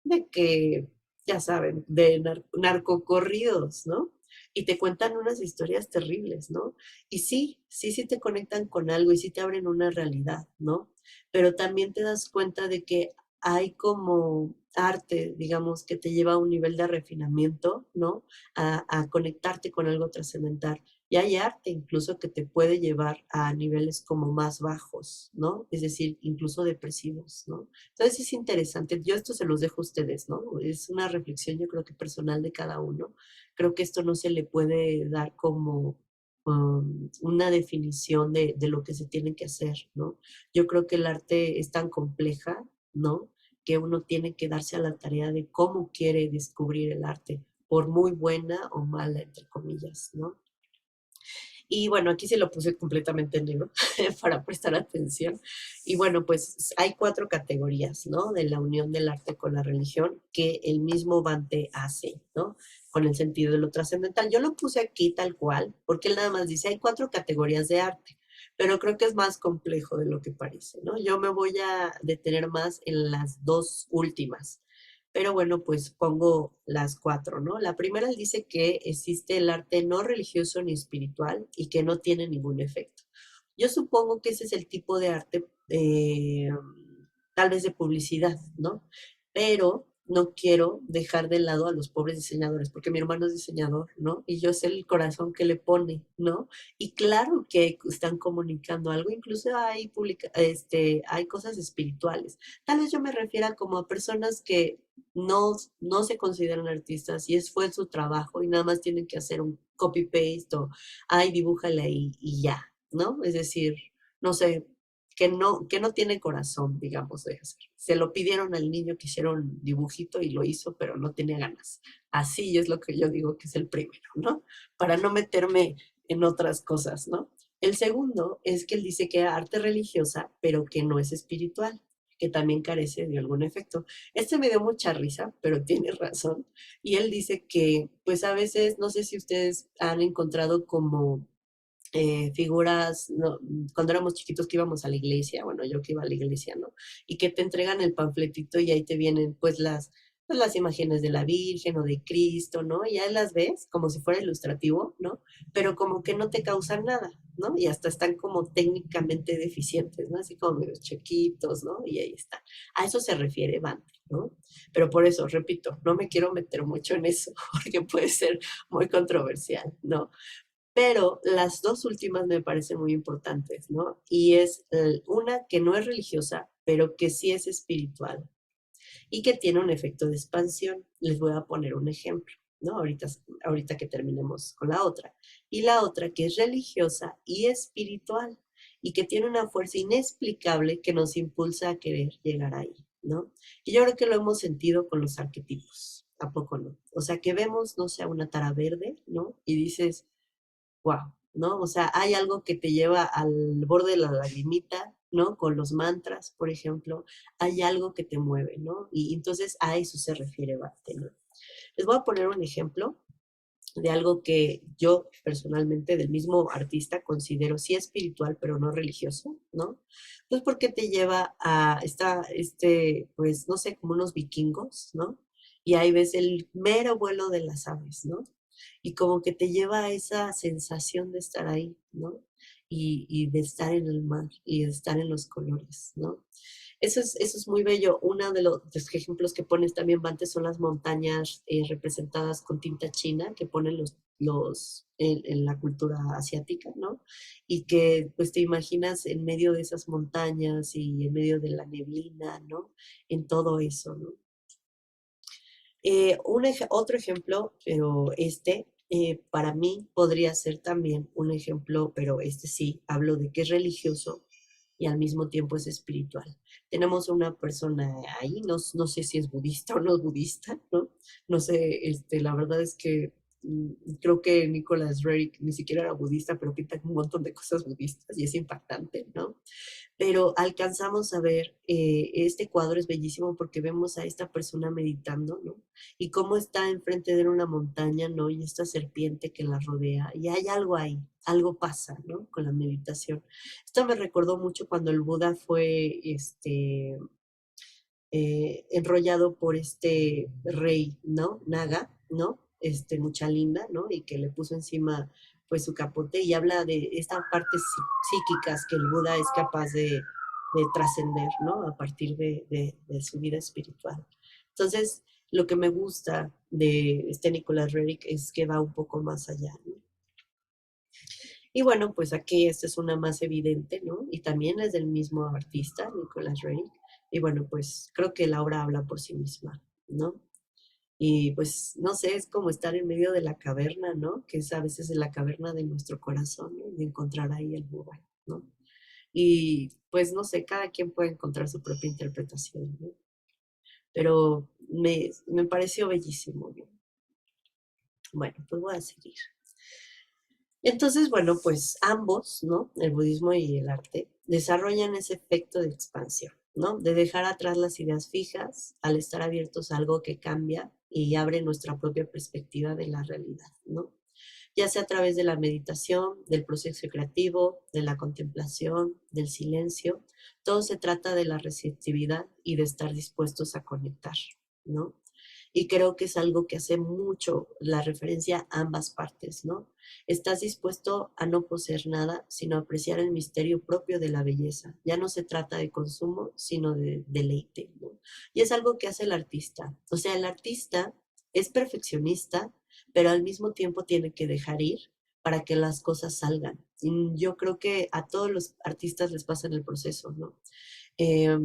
De que ya saben, de narcocorridos, ¿no? Y te cuentan unas historias terribles, ¿no? Y sí, sí, sí te conectan con algo y sí te abren una realidad, ¿no? Pero también te das cuenta de que hay como arte, digamos, que te lleva a un nivel de refinamiento, ¿no? A conectarte con algo trascendental. Y hay arte incluso que te puede llevar a niveles como más bajos, ¿no? Es decir, incluso depresivos, ¿no? Entonces es interesante, yo esto se los dejo a ustedes, ¿no? Es una reflexión yo creo que personal de cada uno. Creo que esto no se le puede dar como una definición de lo que se tiene que hacer, ¿no? Yo creo que el arte es tan compleja, ¿no? Que uno tiene que darse a la tarea de cómo quiere descubrir el arte, por muy buena o mala, entre comillas, ¿no? Y bueno, aquí se lo puse completamente en negro para prestar atención. Y bueno, pues hay 4 categorías, ¿no? De la unión del arte con la religión que el mismo Bante hace, ¿no? Con el sentido de lo trascendental. Yo lo puse aquí tal cual, porque él nada más dice, hay 4 categorías de arte, pero creo que es más complejo de lo que parece, ¿no? Yo me voy a detener más en las 2 últimas, pero bueno, pues pongo las 4, ¿no? La primera él dice que existe el arte no religioso ni espiritual y que no tiene ningún efecto. Yo supongo que ese es el tipo de arte, tal vez de publicidad, ¿no? Pero no quiero dejar de lado a los pobres diseñadores, porque mi hermano es diseñador, ¿no? Y yo sé el corazón que le pone, ¿no? Y claro que están comunicando algo, incluso hay cosas espirituales. Tal vez yo me refiera como a personas que no se consideran artistas y fue su trabajo y nada más tienen que hacer un copy-paste o, ay, dibújale ahí y ya, ¿no? Es decir, no sé, que no tiene corazón, digamos, de hacer. Se lo pidieron al niño que hiciera un dibujito y lo hizo, pero no tenía ganas. Así es lo que yo digo que es el primero, ¿no? Para no meterme en otras cosas, ¿no? El segundo es que él dice que es arte religiosa, pero que no es espiritual, que también carece de algún efecto. Este me dio mucha risa, pero tiene razón. Y él dice que, pues a veces, no sé si ustedes han encontrado como figuras, ¿no? Cuando éramos chiquitos que íbamos a la iglesia, bueno, yo que iba a la iglesia, ¿no? Y que te entregan el panfletito y ahí te vienen pues las imágenes de la Virgen o de Cristo, ¿no? Y ahí las ves como si fuera ilustrativo, ¿no? Pero como que no te causan nada, ¿no? Y hasta están como técnicamente deficientes, ¿no? Así como medio chiquitos, ¿no? Y ahí está. A eso se refiere Bante, ¿no? Pero por eso, repito, no me quiero meter mucho en eso, porque puede ser muy controversial, ¿no? Pero las 2 últimas me parecen muy importantes, ¿no? Y es, una que no es religiosa, pero que sí es espiritual y que tiene un efecto de expansión. Les voy a poner un ejemplo, ¿no? Ahorita que terminemos con la otra. Y la otra que es religiosa y espiritual y que tiene una fuerza inexplicable que nos impulsa a querer llegar ahí, ¿no? Y yo creo que lo hemos sentido con los arquetipos, ¿a poco no? O sea, que vemos, no sé, una tara verde, ¿no? Y dices, wow, ¿no? O sea, hay algo que te lleva al borde de la lagrimita, ¿no? Con los mantras, por ejemplo, hay algo que te mueve, ¿no? Y entonces a eso se refiere Bhakti, ¿no? Les voy a poner un ejemplo de algo que yo personalmente del mismo artista considero sí espiritual, pero no religioso, ¿no? Pues porque te lleva a pues no sé, como unos vikingos, ¿no? Y ahí ves el mero vuelo de las aves, ¿no? Y como que te lleva a esa sensación de estar ahí, ¿no? Y de estar en el mar y de estar en los colores, ¿no? Eso es muy bello. Uno de los ejemplos que pones también, Bante, son las montañas representadas con tinta china que ponen en la cultura asiática, ¿no? Y que pues te imaginas en medio de esas montañas y en medio de la neblina, ¿no? En todo eso, ¿no? Otro ejemplo, pero para mí podría ser también un ejemplo, pero este sí, hablo de que es religioso y al mismo tiempo es espiritual. Tenemos una persona ahí, no sé si es budista o no es budista, ¿no? No sé, la verdad es que creo que Nicholas Roerich ni siquiera era budista, pero pinta un montón de cosas budistas y es impactante, ¿no? Pero alcanzamos a ver, este cuadro es bellísimo porque vemos a esta persona meditando, ¿no? Y cómo está enfrente de una montaña, ¿no? Y esta serpiente que la rodea, y hay algo ahí, algo pasa, ¿no? Con la meditación. Esto me recordó mucho cuando el Buda fue, enrollado por este rey, ¿no? Naga, ¿no? Mucha linda, ¿no? Y que le puso encima pues su capote y habla de estas partes psíquicas que el Buda es capaz de trascender, ¿no? A partir de su vida espiritual. Entonces, lo que me gusta de Nicholas Roerich es que va un poco más allá, ¿no? Y bueno, pues aquí esta es una más evidente, ¿no? Y también es del mismo artista, Nicholas Roerich. Y bueno, pues creo que la obra habla por sí misma, ¿no? Y pues, no sé, es como estar en medio de la caverna, ¿no? Que es a veces en la caverna de nuestro corazón, ¿no? Y encontrar ahí el Buda, ¿no? Y pues, no sé, cada quien puede encontrar su propia interpretación, ¿no? Pero me pareció bellísimo, ¿no? Bueno, pues voy a seguir. Entonces, bueno, pues ambos, ¿no? El budismo y el arte, desarrollan ese efecto de expansión, ¿no? De dejar atrás las ideas fijas al estar abiertos a algo que cambia y abre nuestra propia perspectiva de la realidad, ¿no? Ya sea a través de la meditación, del proceso creativo, de la contemplación, del silencio, todo se trata de la receptividad y de estar dispuestos a conectar, ¿no? Y creo que es algo que hace mucho la referencia a ambas partes, ¿no? Estás dispuesto a no poseer nada, sino a apreciar el misterio propio de la belleza. Ya no se trata de consumo, sino de deleite, ¿no? Y es algo que hace el artista. O sea, el artista es perfeccionista, pero al mismo tiempo tiene que dejar ir para que las cosas salgan. Y yo creo que a todos los artistas les pasa en el proceso, ¿no? Eh,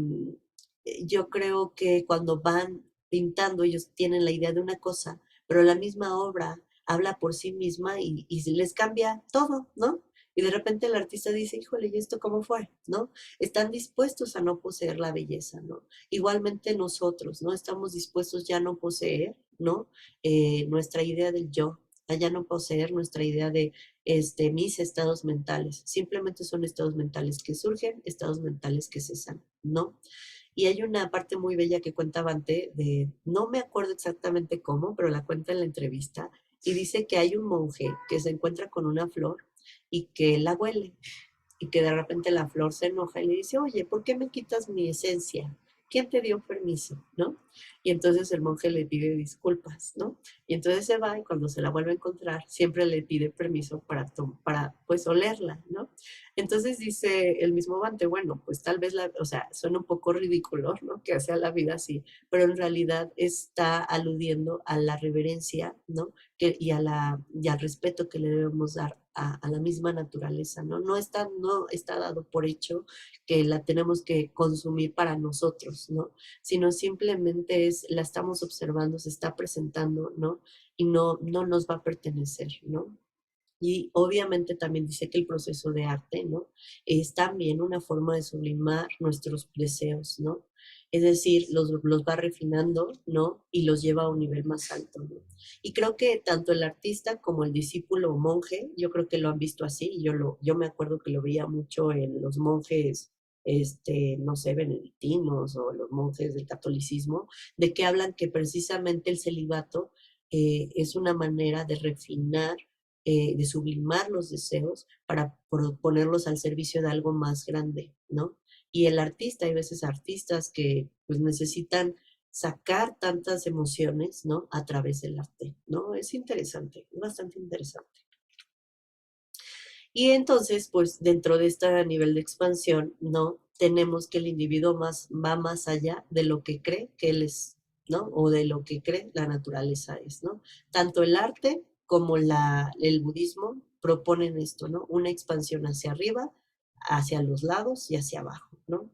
yo creo que cuando van pintando, ellos tienen la idea de una cosa, pero la misma obra habla por sí misma y les cambia todo, ¿no? Y de repente el artista dice, híjole, ¿y esto cómo fue? ¿No? Están dispuestos a no poseer la belleza, ¿no? Igualmente nosotros, ¿no? Estamos dispuestos ya a no poseer, ¿no? Nuestra idea del yo, a ya no poseer nuestra idea de mis estados mentales. Simplemente son estados mentales que surgen, estados mentales que cesan, ¿no? Y hay una parte muy bella que cuenta Bante de, no me acuerdo exactamente cómo, pero la cuenta en la entrevista, y dice que hay un monje que se encuentra con una flor y que la huele, y que de repente la flor se enoja y le dice, oye, ¿por qué me quitas mi esencia? ¿Quién te dio permiso? ¿No? Y entonces el monje le pide disculpas, ¿no? Y entonces se va y cuando se la vuelve a encontrar, siempre le pide permiso para pues olerla, ¿no? Entonces dice el mismo Bante, bueno, pues tal vez, o sea, suena un poco ridículo, ¿no? Que sea la vida así, pero en realidad está aludiendo a la reverencia, ¿no? Y al respeto que le debemos dar a la misma naturaleza, ¿no? No está dado por hecho que la tenemos que consumir para nosotros, ¿no? Sino simplemente la estamos observando, se está presentando, ¿no? Y no nos va a pertenecer, ¿no? Y obviamente también dice que el proceso de arte, ¿no? Es también una forma de sublimar nuestros deseos, ¿no? Es decir, los va refinando, ¿no? Y los lleva a un nivel más alto, ¿no? Y creo que tanto el artista como el discípulo o monje, yo creo que lo han visto así. Yo me acuerdo que lo veía mucho en los monjes, no sé, benedictinos o los monjes del catolicismo, de que hablan que precisamente el celibato es una manera de refinar de sublimar los deseos para ponerlos al servicio de algo más grande, ¿no? Y el artista, hay veces artistas que pues necesitan sacar tantas emociones, ¿no? A través del arte, ¿no? Es interesante, es bastante interesante. Y entonces, pues dentro de este nivel de expansión, ¿no? Tenemos que el individuo va más allá de lo que cree que él es, ¿no? O de lo que cree la naturaleza es, ¿no? Tanto el arte como el budismo proponen esto, ¿no? Una expansión hacia arriba, hacia los lados y hacia abajo, ¿no?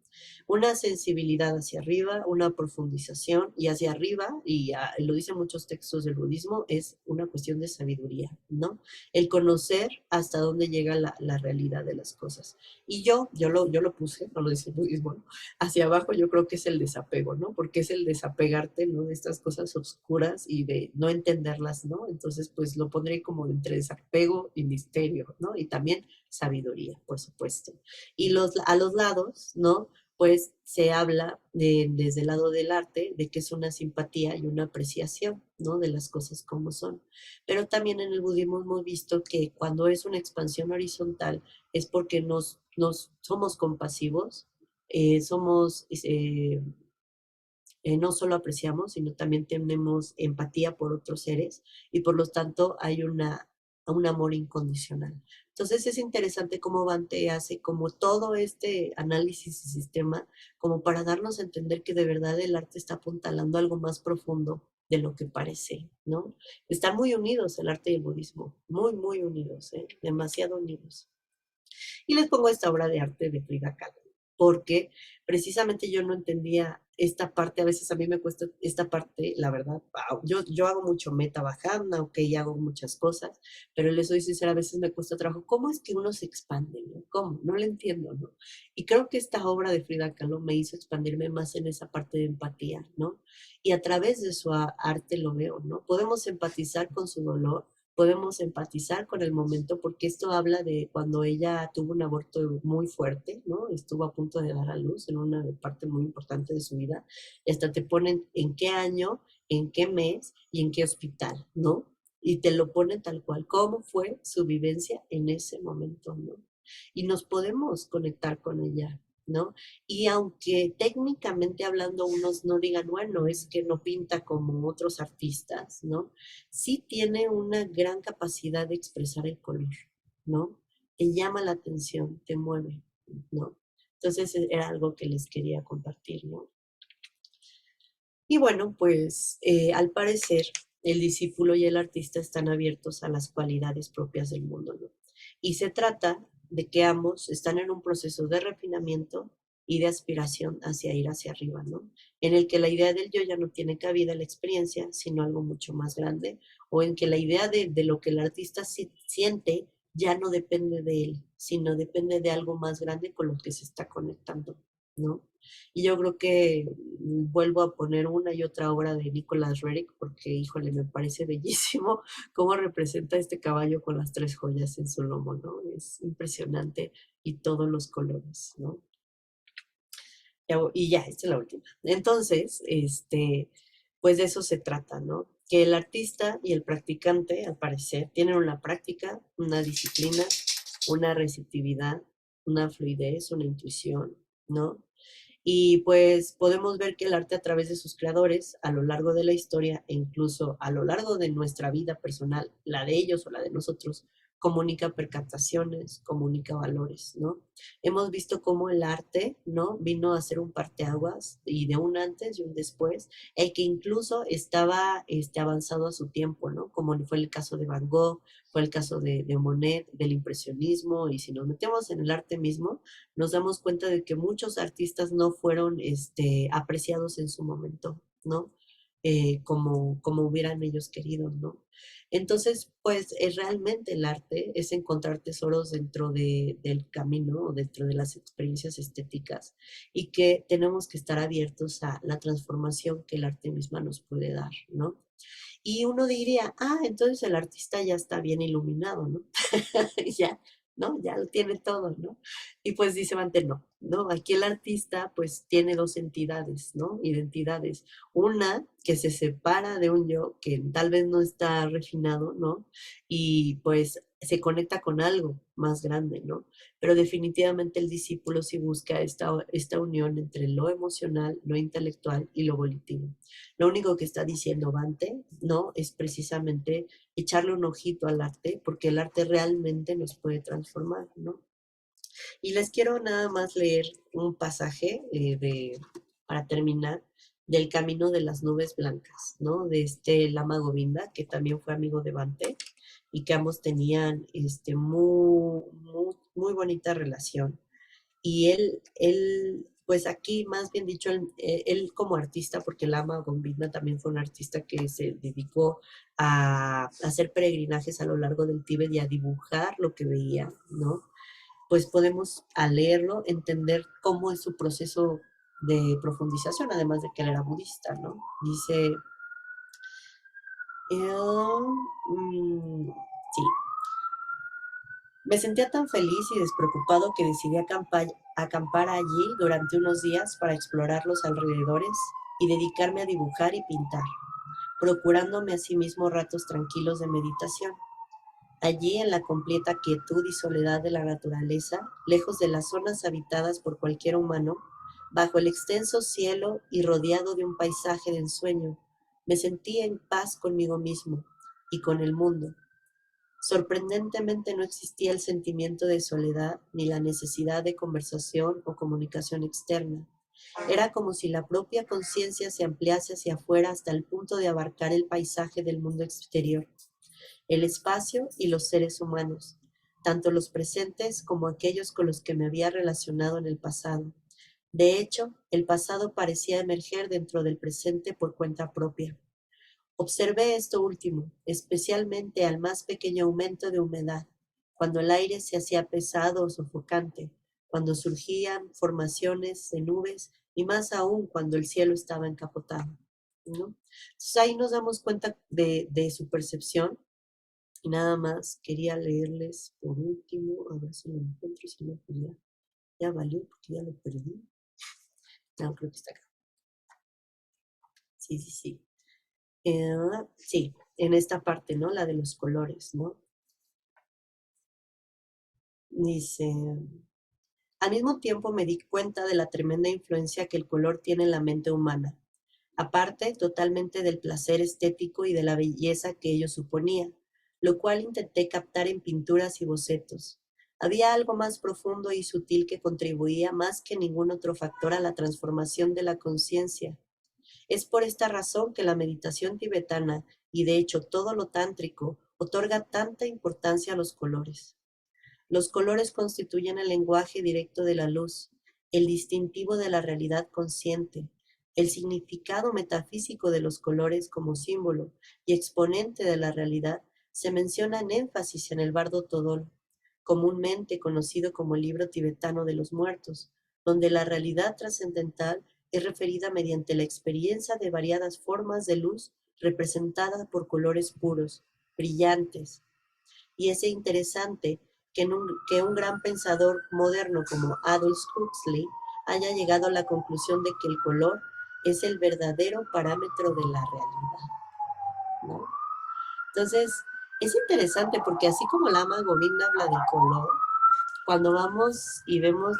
Una sensibilidad hacia arriba, una profundización y hacia arriba, y lo dicen muchos textos del budismo, es una cuestión de sabiduría, ¿no? El conocer hasta dónde llega la realidad de las cosas. Y yo lo puse, no lo dice el budismo, ¿no? Hacia abajo yo creo que es el desapego, ¿no? Porque es el desapegarte, ¿no? De estas cosas oscuras y de no entenderlas, ¿no? Entonces, pues lo pondré como entre desapego y misterio, ¿no? Y también sabiduría, por supuesto. Y a los lados, ¿no? Pues se habla desde el lado del arte de que es una simpatía y una apreciación, ¿no? De las cosas como son. Pero también en el budismo hemos visto que cuando es una expansión horizontal es porque somos compasivos, somos no solo apreciamos, sino también tenemos empatía por otros seres y por lo tanto hay un amor incondicional. Entonces es interesante cómo Bante hace como todo este análisis y sistema como para darnos a entender que de verdad el arte está apuntalando algo más profundo de lo que parece, ¿no? Están muy unidos el arte y el budismo, muy, muy unidos, ¿eh? Demasiado unidos. Y les pongo esta obra de arte de Frida Kahlo, porque precisamente yo no entendía esta parte, a veces a mí me cuesta esta parte, la verdad, yo hago mucho meta bajanda, ok, hago muchas cosas, pero les soy sincera, a veces me cuesta trabajo, ¿cómo es que uno se expande? ¿No? ¿Cómo? No lo entiendo, ¿no? Y creo que esta obra de Frida Kahlo me hizo expandirme más en esa parte de empatía, ¿no? Y a través de su arte lo veo, ¿no? Podemos empatizar con su dolor, podemos empatizar con el momento, porque esto habla de cuando ella tuvo un aborto muy fuerte, ¿no? Estuvo a punto de dar a luz en una parte muy importante de su vida, y hasta te ponen en qué año, en qué mes y en qué hospital, ¿no? Y te lo ponen tal cual, cómo fue su vivencia en ese momento, ¿no? Y nos podemos conectar con ella, ¿no? Y aunque técnicamente hablando unos no digan, bueno, es que no pinta como otros artistas, ¿no? Sí tiene una gran capacidad de expresar el color, ¿no? Te llama la atención, te mueve, ¿no? Entonces era algo que les quería compartir, ¿no? Y bueno, pues al parecer el discípulo y el artista están abiertos a las cualidades propias del mundo, ¿no? Y se trata de que ambos están en un proceso de refinamiento y de aspiración hacia ir hacia arriba, ¿no? En el que la idea del yo ya no tiene cabida en la experiencia, sino algo mucho más grande, o en que la idea de lo que el artista siente ya no depende de él, sino depende de algo más grande con lo que se está conectando, ¿no? Y yo creo que vuelvo a poner una y otra obra de Nicholas Roerich porque, híjole, me parece bellísimo cómo representa este caballo con las tres joyas en su lomo, ¿no? Es impresionante y todos los colores, ¿no? Y ya, esta es la última. Entonces, pues de eso se trata, ¿no? Que el artista y el practicante, al parecer, tienen una práctica, una disciplina, una receptividad, una fluidez, una intuición, ¿no? Y pues podemos ver que el arte a través de sus creadores, a lo largo de la historia e incluso a lo largo de nuestra vida personal, la de ellos o la de nosotros, comunica percataciones, comunica valores, ¿no? Hemos visto cómo el arte, ¿no? Vino a ser un parteaguas y de un antes y un después, el que incluso estaba avanzado a su tiempo, ¿no? Como fue el caso de Van Gogh, fue el caso de Monet, del impresionismo, y si nos metemos en el arte mismo, nos damos cuenta de que muchos artistas no fueron apreciados en su momento, ¿no? Como hubieran ellos querido, ¿no? Entonces, pues realmente el arte es encontrar tesoros dentro del camino o dentro de las experiencias estéticas y que tenemos que estar abiertos a la transformación que el arte misma nos puede dar, ¿no? Y uno diría, entonces el artista ya está bien iluminado, ¿no? Ya, ¿no? Ya lo tiene todo, ¿no? Y pues dice Bante, no, ¿no? Aquí el artista pues tiene dos entidades, ¿no? Identidades. Una que se separa de un yo que tal vez no está refinado, ¿no? Y pues se conecta con algo más grande, ¿no? Pero definitivamente el discípulo sí busca esta unión entre lo emocional, lo intelectual y lo volitivo. Lo único que está diciendo Bante, ¿no? Es precisamente echarle un ojito al arte, porque el arte realmente nos puede transformar, ¿no? Y les quiero nada más leer un pasaje para terminar del Camino de las Nubes Blancas, ¿no? De este Lama Govinda, que también fue amigo de Bante y que ambos tenían muy, muy, muy bonita relación. Y pues aquí, más bien dicho, él como artista, porque Lama Govinda también fue un artista que se dedicó a hacer peregrinajes a lo largo del Tíbet y a dibujar lo que veía, ¿no? Pues podemos al leerlo entender cómo es su proceso de profundización, además de que él era budista, ¿no? Dice, sí, me sentía tan feliz y despreocupado que decidí acampar allí durante unos días para explorar los alrededores y dedicarme a dibujar y pintar, procurándome a sí mismo ratos tranquilos de meditación. Allí, en la completa quietud y soledad de la naturaleza, lejos de las zonas habitadas por cualquier humano, Bajo el extenso cielo y rodeado de un paisaje de ensueño, me sentí en paz conmigo mismo y con el mundo. Sorprendentemente no existía el sentimiento de soledad ni la necesidad de conversación o comunicación externa. Era como si la propia conciencia se ampliase hacia afuera hasta el punto de abarcar el paisaje del mundo exterior, el espacio y los seres humanos, tanto los presentes como aquellos con los que me había relacionado en el pasado. De hecho, el pasado parecía emerger dentro del presente por cuenta propia. Observé esto último, especialmente al más pequeño aumento de humedad, cuando el aire se hacía pesado o sofocante, cuando surgían formaciones de nubes y más aún cuando el cielo estaba encapotado, ¿no? Entonces ahí nos damos cuenta de su percepción y nada más quería leerles por último, a ver si lo encuentro, si no, pues ya valió porque ya lo perdí. No, creo que está acá. Sí, sí, sí. Sí, en esta parte, ¿no? La de los colores, ¿no? Dice, al mismo tiempo me di cuenta de la tremenda influencia que el color tiene en la mente humana, aparte totalmente del placer estético y de la belleza que ello suponía, lo cual intenté captar en pinturas y bocetos. Había algo más profundo y sutil que contribuía más que ningún otro factor a la transformación de la conciencia. Es por esta razón que la meditación tibetana, y de hecho todo lo tántrico, otorga tanta importancia a los colores. Los colores constituyen el lenguaje directo de la luz, el distintivo de la realidad consciente, el significado metafísico de los colores como símbolo y exponente de la realidad se menciona en énfasis en el Bardo Todol, comúnmente conocido como el libro tibetano de los muertos, donde la realidad trascendental es referida mediante la experiencia de variadas formas de luz representadas por colores puros, brillantes, y es interesante que un gran pensador moderno como Aldous Huxley haya llegado a la conclusión de que el color es el verdadero parámetro de la realidad, ¿no? Entonces, es interesante porque así como Lama Govinda habla del color, cuando vamos y vemos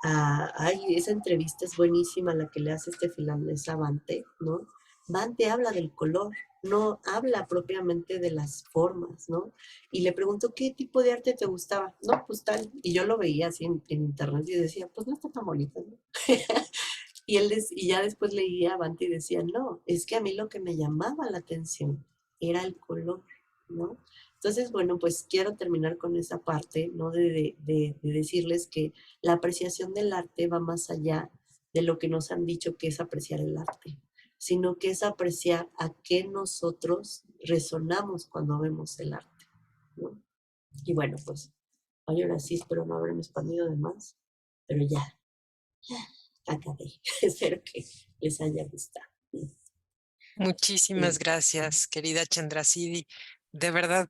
ay, esa entrevista es buenísima, la que le hace este finlandés a Bante, ¿no? Bante habla del color, no habla propiamente de las formas, ¿no? Y le preguntó, ¿qué tipo de arte te gustaba? No, pues tal. Y yo lo veía así en internet y decía, pues no está tan bonito, ¿no? Y ya después leía a Bante y decía, no, es que a mí lo que me llamaba la atención era el color, ¿no? Entonces, bueno, pues quiero terminar con esa parte, ¿no? De decirles que la apreciación del arte va más allá de lo que nos han dicho que es apreciar el arte, sino que es apreciar a qué nosotros resonamos cuando vemos el arte, ¿no? Y bueno, pues, ay, ahora sí espero no haberme expandido de más, pero ya acabé. Espero que les haya gustado. Muchísimas Sí. gracias, querida Chandrasidi. De verdad,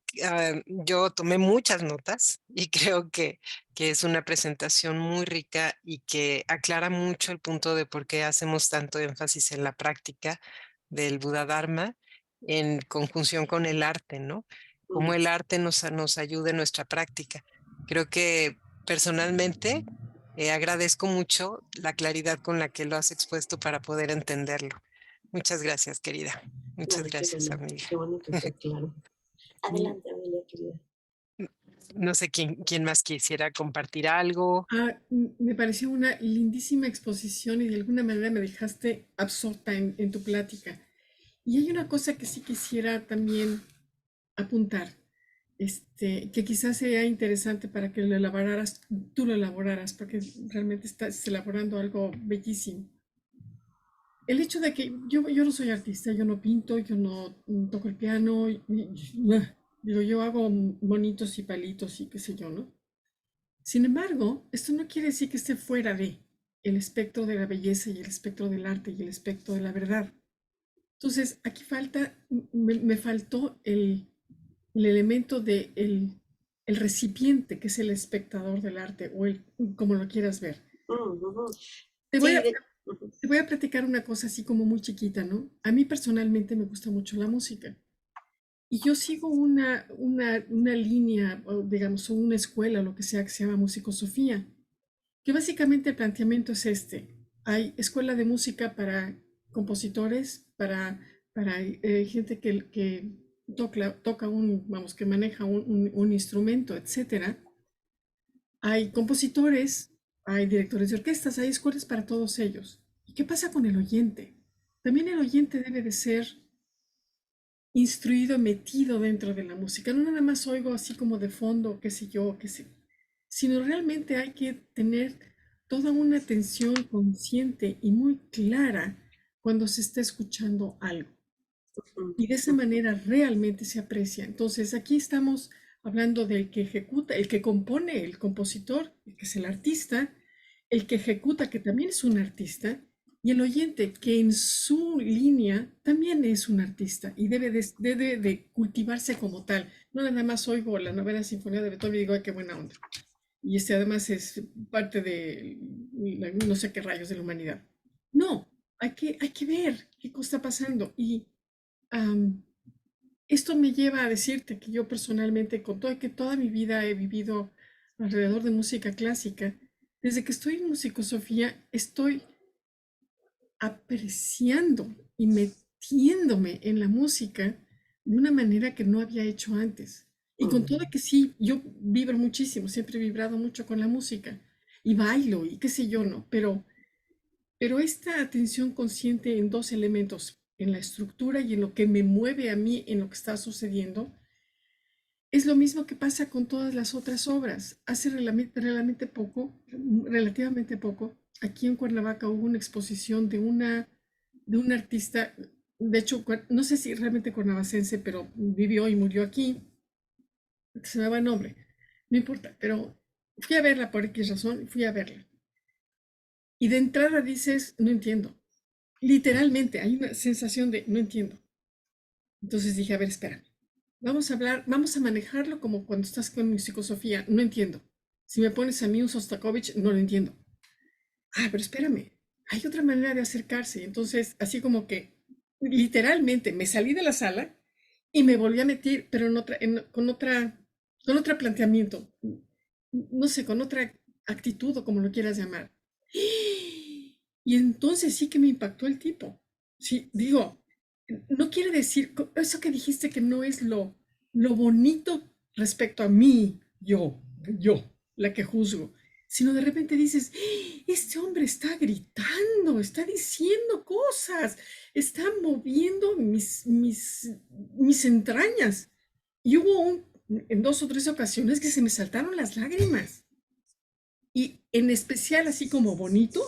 yo tomé muchas notas y creo que es una presentación muy rica y que aclara mucho el punto de por qué hacemos tanto énfasis en la práctica del Buda Dharma en conjunción con el arte, ¿no? Cómo Mm. el arte nos ayuda en nuestra práctica. Creo que personalmente agradezco mucho la claridad con la que lo has expuesto para poder entenderlo. Muchas gracias, querida. Muchas Ay, gracias, amiga. qué bueno que fue claro. Y Adelante, Amelia, querida. no sé quién más quisiera compartir algo. Me pareció una lindísima exposición y de alguna manera me dejaste absorta en tu plática. Y hay una cosa que sí quisiera también apuntar, que quizás sería interesante para que lo elaboraras, tú lo elaboraras, porque realmente estás elaborando algo bellísimo. El hecho de que yo no soy artista, yo no pinto, yo no toco el piano, digo, yo hago monitos y palitos y qué sé yo, ¿no? Sin embargo, esto no quiere decir que esté fuera de el espectro de la belleza y el espectro del arte y el espectro de la verdad. Entonces, aquí me faltó el elemento de el recipiente, que es el espectador del arte o como lo quieras ver. Ujú. Te voy Sí, a, te voy a platicar una cosa así como muy chiquita, ¿no? A mí personalmente me gusta mucho la música. Y yo sigo una línea, o digamos, o una escuela, lo que sea, que se llama musicosofía. que básicamente el planteamiento es este. Hay escuela de música para compositores, para gente que toca vamos, que maneja un instrumento, etcétera. Hay compositores, hay directores de orquestas, hay escuelas para todos ellos. ¿Y qué pasa con el oyente? También el oyente debe de ser instruido, metido dentro de la música. No nada más oigo así como de fondo, qué sé yo, qué sé, sino realmente hay que tener toda una atención consciente y muy clara cuando se está escuchando algo. Y de esa manera realmente se aprecia. Entonces, aquí estamos hablando del que ejecuta, el que compone, el compositor, el que es el artista, el que ejecuta, que también es un artista, y el oyente, que en su línea también es un artista y debe de cultivarse como tal. No nada más oigo la novena sinfonía de Beethoven y digo, ay, qué buena onda. Y este además es parte de no sé qué rayos de la humanidad. No, hay que ver qué cosa está pasando. Y um, esto me lleva a decirte que yo personalmente, con todo que toda mi vida he vivido alrededor de música clásica, desde que estoy en musicosofía, estoy apreciando y metiéndome en la música de una manera que no había hecho antes. Y con todo que sí, yo vibro muchísimo, siempre he vibrado mucho con la música y bailo y qué sé yo, ¿no? Pero esta atención consciente en dos elementos, en la estructura y en lo que me mueve a mí, en lo que está sucediendo, es lo mismo que pasa con todas las otras obras. Hace relativamente poco, aquí en Cuernavaca hubo una exposición de una artista, de hecho, no sé si realmente cuernavacense, pero vivió y murió aquí, se me va el nombre, no importa, pero fui a verla por X razón, fui a verla. Y de entrada dices, no entiendo. Literalmente, hay una sensación de, no entiendo. Entonces dije, a ver, espera. Vamos a hablar, vamos a manejarlo como cuando estás con mi psicosofía. No entiendo. Si me pones a mí un Sostakovich, no lo entiendo. Ah, pero espérame. Hay otra manera de acercarse. Entonces, así como que literalmente me salí de la sala y me volví a meter, pero con otro planteamiento. No sé, con otra actitud o como lo quieras llamar. Y entonces sí que me impactó el tipo. Sí, digo, no quiere decir, eso que dijiste que no es lo bonito respecto a mí, yo, la que juzgo, sino de repente dices, este hombre está gritando, está diciendo cosas, está moviendo mis entrañas. Y hubo en dos o tres ocasiones que se me saltaron las lágrimas. Y en especial, así como bonito,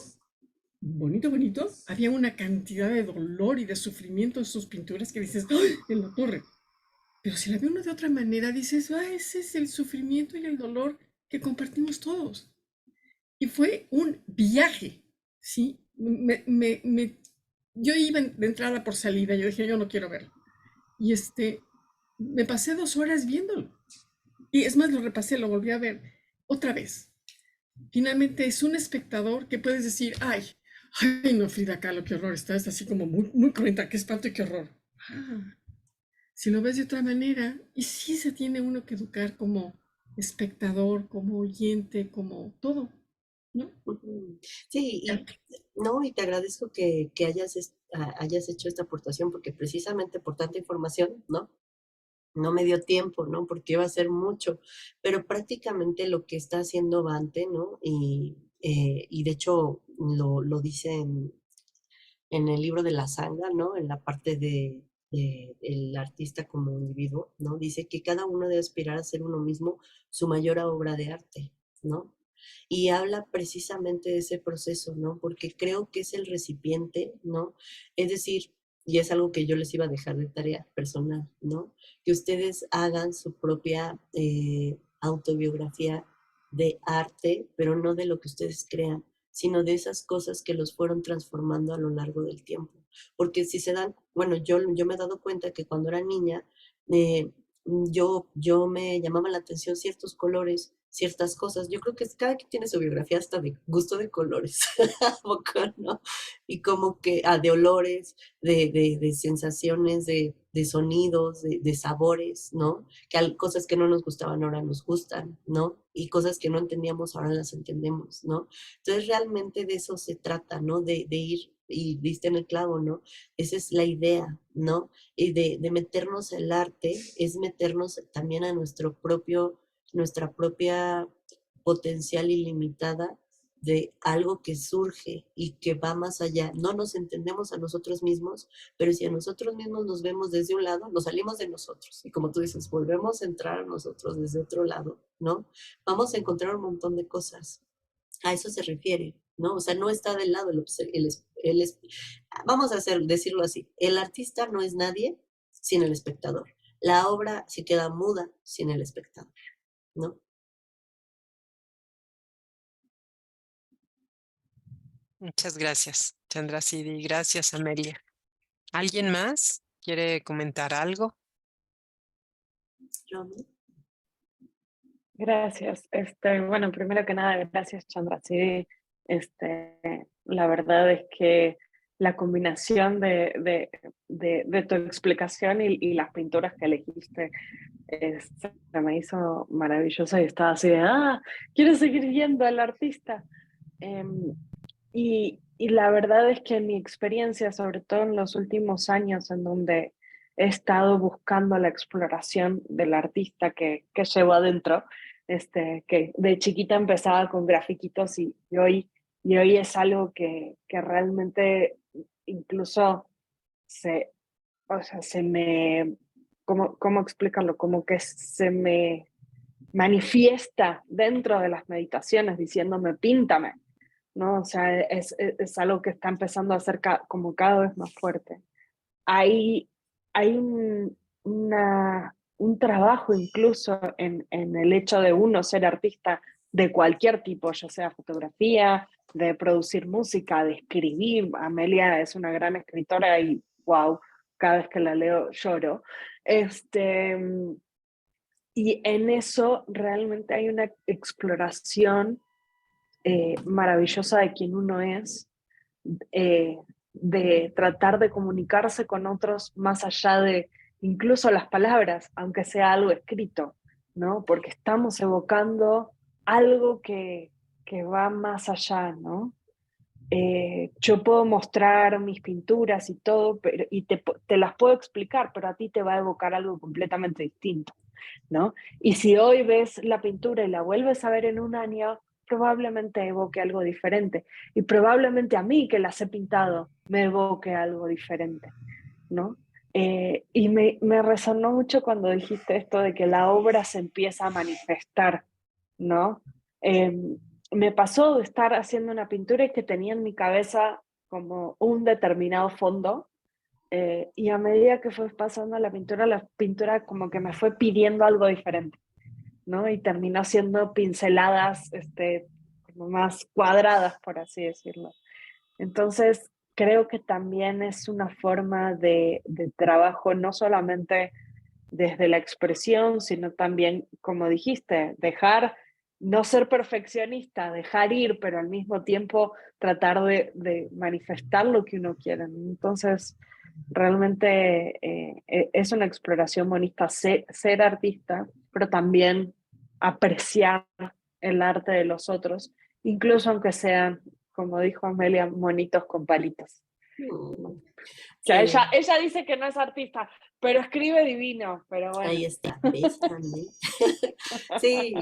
había una cantidad de dolor y de sufrimiento en sus pinturas que dices, ¡ay! En la torre. Pero si la ve uno de otra manera, dices, ah, ese es el sufrimiento y el dolor que compartimos todos. Y fue un viaje, ¿sí? Yo iba de entrada por salida, yo dije, yo no quiero verlo. Y me pasé 2 horas viéndolo. Y es más, lo repasé, lo volví a ver otra vez. Finalmente es un espectador que puedes decir, ay, no, Frida Kahlo, qué horror, estás así como muy, muy cruenta, qué espanto y qué horror. Ah, si lo ves de otra manera, y sí se tiene uno que educar como espectador, como oyente, como todo, ¿no? Sí, y no, y te agradezco que hayas hecho esta aportación porque precisamente por tanta información, ¿no? No me dio tiempo, ¿no? Porque iba a ser mucho, pero prácticamente lo que está haciendo Bante, ¿no? Y de hecho lo dice en el libro de la sanga, ¿no? En la parte de el artista como individuo, ¿no? Dice que cada uno debe aspirar a ser uno mismo su mayor obra de arte, ¿no? Y habla precisamente de ese proceso, ¿no? Porque creo que es el recipiente, ¿no? Es decir, y es algo que yo les iba a dejar de tarea personal, ¿no? Que ustedes hagan su propia autobiografía de arte, pero no de lo que ustedes crean, sino de esas cosas que los fueron transformando a lo largo del tiempo. Porque si se dan, bueno, yo me he dado cuenta que cuando era niña, yo me llamaba la atención ciertos colores ciertas cosas. Yo creo que cada quien tiene su biografía hasta de gusto de colores, ¿a poco no? Y como que, de olores, de sensaciones, de sonidos, de sabores, ¿no? Que cosas que no nos gustaban ahora nos gustan, ¿no? Y cosas que no entendíamos ahora las entendemos, ¿no? Entonces realmente de eso se trata, ¿no? De ir, y diste en el clavo, ¿no? Esa es la idea, ¿no? Y de meternos el arte, es meternos también a nuestra propia potencial ilimitada de algo que surge y que va más allá. No nos entendemos a nosotros mismos, pero si a nosotros mismos nos vemos desde un lado, nos salimos de nosotros. Y como tú dices, volvemos a entrar a nosotros desde otro lado, ¿no? Vamos a encontrar un montón de cosas. A eso se refiere, ¿no? O sea, no está del lado vamos a decirlo así, el artista no es nadie sin el espectador. La obra se queda muda sin el espectador, ¿no? Muchas gracias, Chandrasidhi. Gracias, Amelia. ¿Alguien más quiere comentar algo? Romy. Gracias. Bueno, primero que nada, gracias, Chandra. Sí, la verdad es que la combinación de tu explicación y las pinturas que elegiste se me hizo maravillosa y estaba así de, quiero seguir viendo al artista. Em, y la verdad es que mi experiencia, sobre todo en los últimos años, en donde he estado buscando la exploración del artista que llevo adentro, que de chiquita empezaba con grafiquitos y hoy es algo que realmente incluso se, o sea, se me, ¿cómo explicarlo? Como que se me manifiesta dentro de las meditaciones diciéndome, píntame, ¿no? O sea, es algo que está empezando a ser como cada vez más fuerte. Hay un trabajo incluso en el hecho de uno ser artista de cualquier tipo, ya sea fotografía, de producir música, de escribir. Amelia es una gran escritora y wow, cada vez que la leo lloro. Y en eso realmente hay una exploración maravillosa de quién uno es, eh, de tratar de comunicarse con otros más allá de incluso las palabras, aunque sea algo escrito, ¿no? Porque estamos evocando algo que va más allá, ¿no? Yo puedo mostrar mis pinturas y todo, y te las puedo explicar, pero a ti te va a evocar algo completamente distinto, ¿no? Y si hoy ves la pintura y la vuelves a ver en un año, probablemente evoque algo diferente. Y probablemente a mí, que las he pintado, me evoque algo diferente, ¿no? Y me resonó mucho cuando dijiste esto de que la obra se empieza a manifestar, ¿no? Eh, Me pasó de estar haciendo una pintura y que tenía en mi cabeza como un determinado fondo, y a medida que fue pasando la pintura como que me fue pidiendo algo diferente, ¿no? Y terminó siendo pinceladas como más cuadradas, por así decirlo. Entonces, creo que también es una forma de trabajo, no solamente desde la expresión, sino también, como dijiste, no ser perfeccionista, dejar ir, pero al mismo tiempo tratar de manifestar lo que uno quiere. Entonces, realmente es una exploración bonita ser artista, pero también apreciar el arte de los otros, incluso aunque sean, como dijo Amelia, monitos con palitos. O sea, Sí, ella dice que no es artista, pero escribe divino, pero bueno. ahí está, ¿ves, Andy? Sí,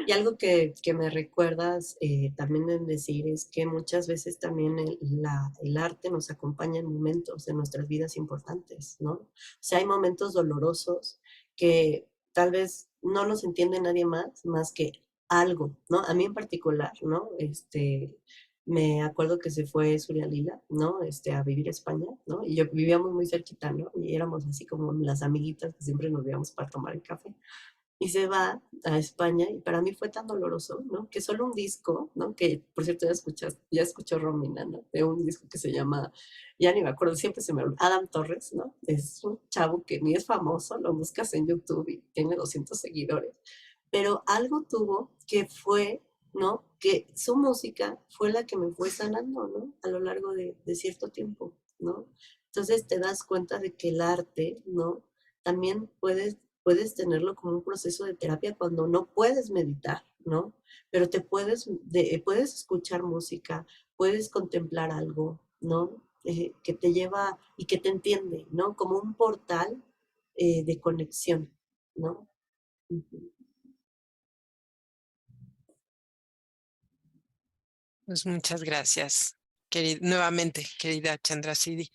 y algo que me recuerdas también en decir es que muchas veces también el arte nos acompaña en momentos de nuestras vidas importantes, ¿no? O sea, hay momentos dolorosos que tal vez no los entiende nadie más que algo, ¿no? A mí en particular, ¿no? Me acuerdo que se fue Surya Lila, ¿no? A vivir a España, ¿no? Y yo vivíamos muy cerquita, ¿no? Y éramos así como las amiguitas que siempre nos veíamos para tomar el café y se va a España y para mí fue tan doloroso, ¿no? Que solo un disco, ¿no? Que por cierto ya escuchó Romina, ¿no? De un disco que se llama, ya ni me acuerdo, siempre se me olvida, Adam Torres, ¿no? Es un chavo que ni es famoso, lo buscas en YouTube y tiene 200 seguidores, pero algo tuvo que fue, ¿no? Que su música fue la que me fue sanando, ¿no? A lo largo de cierto tiempo, ¿no? Entonces te das cuenta de que el arte, ¿no? También puedes tenerlo como un proceso de terapia cuando no puedes meditar, ¿no? Pero puedes escuchar música, puedes contemplar algo, ¿no? Que te lleva y que te entiende, ¿no? Como un portal de conexión, ¿no? Ujú. Pues muchas gracias, nuevamente, querida Chandrasidhi.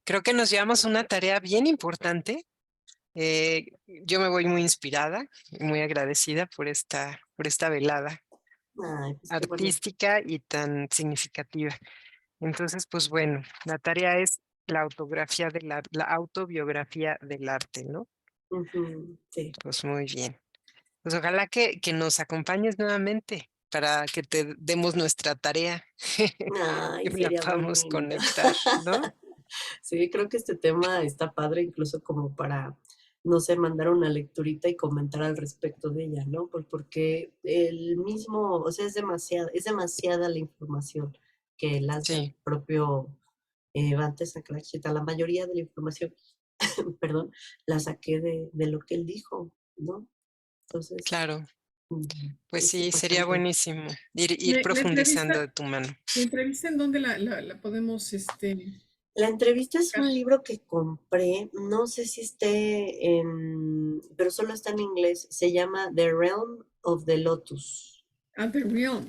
Creo que nos llevamos una tarea bien importante. Yo me voy muy inspirada y muy agradecida por esta velada Ay, pues qué bonito. artística y tan significativa. Entonces, pues bueno, la tarea es la la autobiografía del arte, ¿no? Ujú, sí. Pues muy bien. Pues ojalá que nos acompañes nuevamente para que te demos nuestra tarea y Ay, la sería muy podamos linda. conectar, ¿no? Sí, creo que este tema está padre incluso como para, no sé, mandar una lecturita y comentar al respecto de ella, ¿no? Porque el mismo, o sea, es demasiada la información que lanza el Sí, propio Bhante Sakalakshita. La mayoría de la información, perdón, la saqué de lo que él dijo, ¿no? Entonces, claro. ujú, Pues es sí, sería importante. buenísimo ir La profundizando de entrevista, tu mano. la entrevista en dónde la podemos, La entrevista es buscar? un libro que compré, no sé si esté pero solo está en inglés. Se llama The Realm of the Lotus. Ah, The Realm.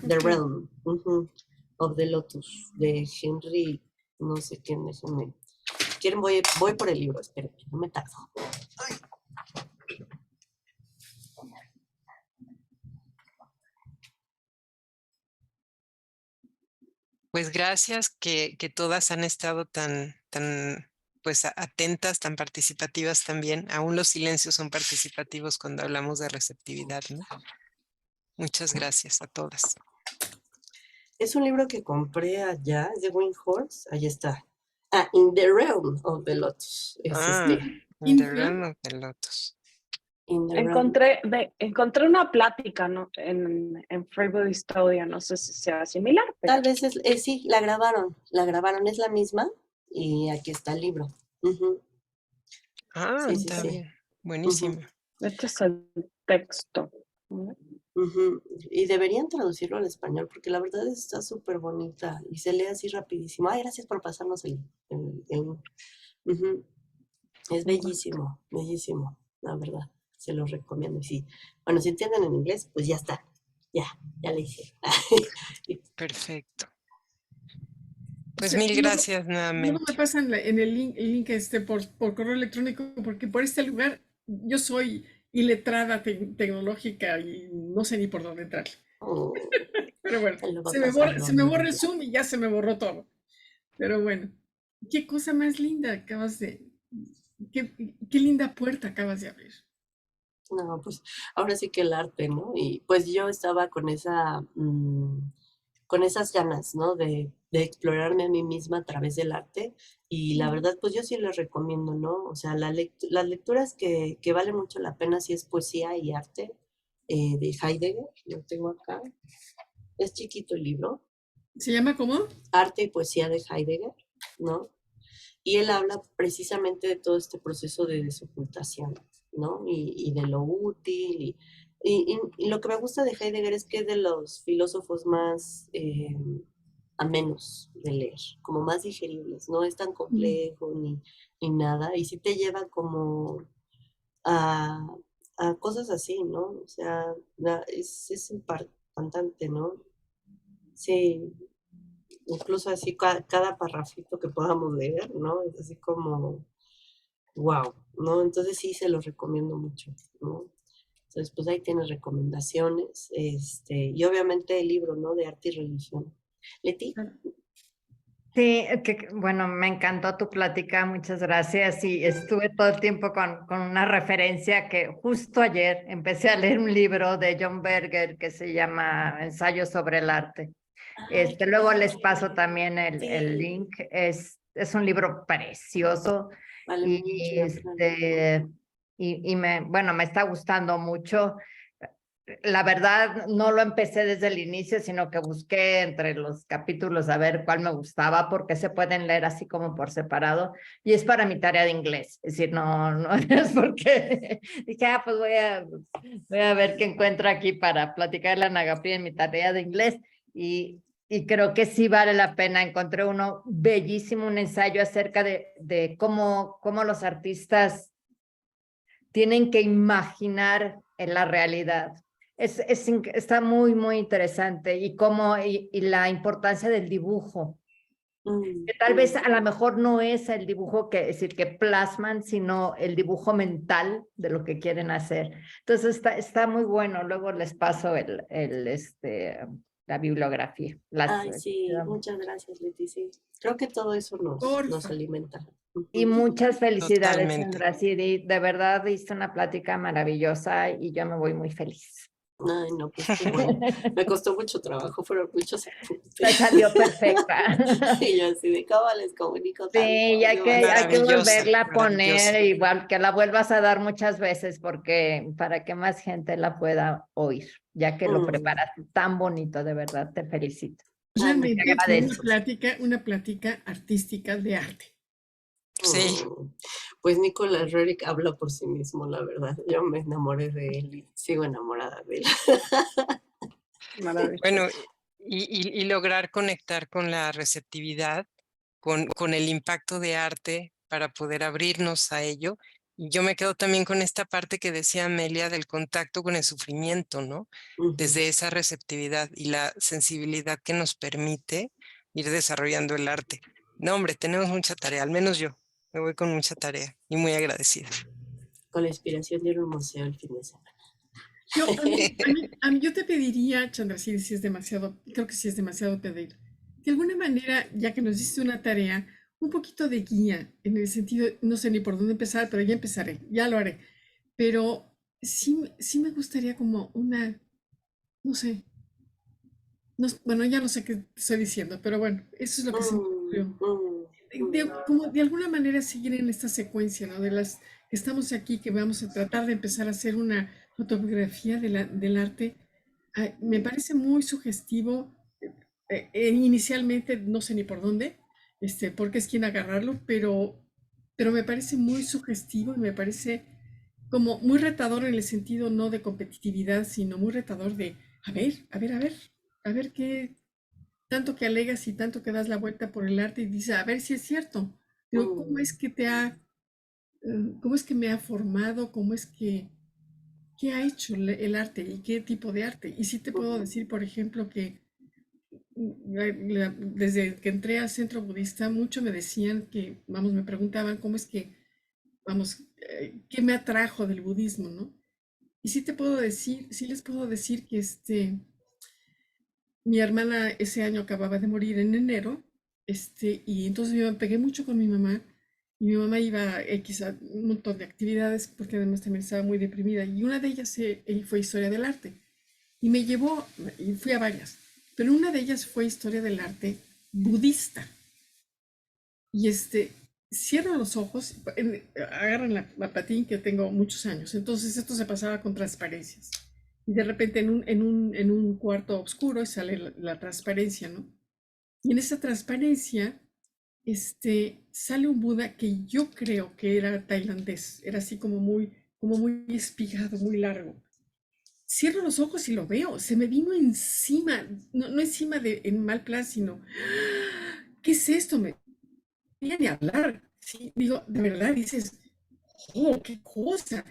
The Ok. Realm of the Lotus, de Henry, no sé quién, déjenme. Quieren, voy por el libro, espérenme, no me tardo. Pues gracias que todas han estado tan pues atentas, tan participativas también. Aún los silencios son participativos cuando hablamos de receptividad, ¿no? Muchas gracias a todas. Es un libro que compré allá, es de Winged Horse, ahí está. Ah, In the Realm of the Lotus, es Ah, In the India. Realm of the Lotus. In the Realm. Encontré una plática, ¿no? en Free Historia, no sé si sea similar, pero Tal vez sí, la grabaron, es la misma y aquí está el libro. Ujú, Ah, sí, sí, está sí. bien. Ujú, Buenísimo. este es el texto. ¿No? ujú. Y deberían traducirlo al español porque la verdad está súper bonita y se lee así rapidísimo. Ay, gracias por pasarnos ujú. Es Un gusto. bellísimo, bellísimo, la verdad. Se los recomiendo. Y sí, bueno, si entienden en inglés, pues ya está. Ya, ya le hicieron. Y Perfecto. Pues Sí, mil gracias luego me nuevamente. pasan en el link por correo electrónico, porque por este lugar yo soy iletrada tecnológica y no sé ni por dónde entrar. oh, Pero bueno, se lo va se pasando, me no borra le el diga. Zoom y ya se me borró todo. Pero bueno, qué cosa más linda qué linda puerta acabas de abrir. No, pues ahora sí que el arte, ¿no? Y pues yo estaba con esas ganas, ¿no? De explorarme a mí misma a través del arte. Y la verdad, pues yo sí les recomiendo, ¿no? O sea, las lecturas que valen mucho la pena si es poesía y arte de Heidegger, lo tengo acá. Es chiquito el libro, ¿Se llama cómo? Arte y Poesía de Heidegger, ¿no? Y él habla precisamente de todo este proceso de desocultación, ¿no? Y de lo útil. Y lo que me gusta de Heidegger es que es de los filósofos más amenos de leer, como más digeribles, no es tan complejo ni nada, y sí te lleva como a, a cosas así, ¿no? O sea, es impactante, ¿no? Sí, incluso así cada parrafito que podamos leer, ¿no? Es así como, wow, ¿no? Entonces sí se los recomiendo mucho, ¿no? Entonces, pues ahí tienes recomendaciones, y obviamente el libro, ¿no? De arte y religión. Leti, Sí, bueno, me encantó tu plática, muchas gracias. Y estuve todo el tiempo con una referencia que justo ayer empecé a leer un libro de John Berger que se llama Ensayo sobre el arte. ay, qué Luego les paso padre. también el Sí, link. Es un libro precioso vale mucho y, la pena. bueno, me está gustando mucho. la verdad no lo empecé desde el inicio, sino que busqué entre los capítulos a ver cuál me gustaba, porque se pueden leer así como por separado, y es para mi tarea de inglés. Es decir, no es porque dije, pues voy a ver qué encuentro aquí para platicarle a Ana Gabriela en mi tarea de inglés, y creo que sí vale la pena. Encontré uno bellísimo, un ensayo acerca de cómo los artistas tienen que imaginar en la realidad. Está muy, muy interesante, y la importancia del dibujo, que tal vez a lo mejor no es el dibujo es decir, que plasman, sino el dibujo mental de lo que quieren hacer. Entonces está muy bueno. Luego les paso la bibliografía. Ay, sí, muchas gracias, Leti. Sí. Creo que todo eso nos Porfa. alimenta. Y muchas felicidades, Totalmente. Sandra. Sí, de verdad diste una plática maravillosa y yo me voy muy feliz. Ay, no, pues qué bueno. Me costó mucho trabajo, fueron muchos apuntes. Te salió perfecta. Y yo así de cómo les comunico tanto. Sí, hay que Maravillosa, volverla a maravillosa. poner, igual que la vuelvas a dar muchas veces, porque para que más gente la pueda oír, ya que lo preparaste tan bonito, de verdad, te felicito. Realmente Te fue agradezco. una plática artística de arte. Sí, Pues Nicolás Roerich habla por sí mismo, la verdad. Yo me enamoré de él y sigo enamorada de él. Maravilloso. bueno, y lograr conectar con la receptividad, con el impacto de arte para poder abrirnos a ello. Y yo me quedo también con esta parte que decía Amelia del contacto con el sufrimiento, ¿no? Desde esa receptividad y la sensibilidad que nos permite ir desarrollando el arte. No, hombre, tenemos mucha tarea, al menos yo me voy con mucha tarea y muy agradecida. Con la inspiración de ir a un museo el fin de semana. Yo te pediría, Chandra, si es demasiado, creo que sí es demasiado pedir, de alguna manera, ya que nos diste una tarea, un poquito de guía, en el sentido, no sé ni por dónde empezar, pero ya empezaré, ya lo haré. Pero sí me gustaría como no sé, bueno, ya no sé qué estoy diciendo, pero bueno, eso es lo que se me ocurrió. Como de alguna manera seguir en esta secuencia, ¿no? De las que estamos aquí, que vamos a tratar de empezar a hacer una fotografía del arte. Me parece muy sugestivo. Inicialmente no sé ni por dónde, porque es quien agarrarlo, pero me parece muy sugestivo y me parece como muy retador en el sentido no de competitividad, sino muy retador de, a ver qué, tanto que alegas y tanto que das la vuelta por el arte y dices, a ver si es cierto. Pero ¿cómo es que cómo es que me ha formado? ¿Cómo es qué ha hecho el arte y qué tipo de arte? Y sí te puedo decir, por ejemplo, que desde que entré al centro budista, mucho me decían que, vamos, me preguntaban cómo es que, vamos, qué me atrajo del budismo, ¿no? Y sí les puedo decir que mi hermana ese año acababa de morir en enero, y entonces yo me pegué mucho con mi mamá, y mi mamá iba a a un montón de actividades, porque además también estaba muy deprimida, y una de ellas fue historia del arte, y me llevó, y fui a varias, pero una de ellas fue historia del arte budista, y cierro los ojos, agarran la patín que tengo muchos años, entonces esto se pasaba con transparencias. Y de repente en un cuarto oscuro sale la transparencia, ¿no? Y en esa transparencia, sale un Buda que yo creo que era tailandés, era así como muy espigado, muy largo. Cierro los ojos y lo veo, se me vino encima, no encima en mal plan, sino, ¿qué es esto? Me quería ni hablar, ¿sí? Digo, de verdad dices, oh, qué cosa.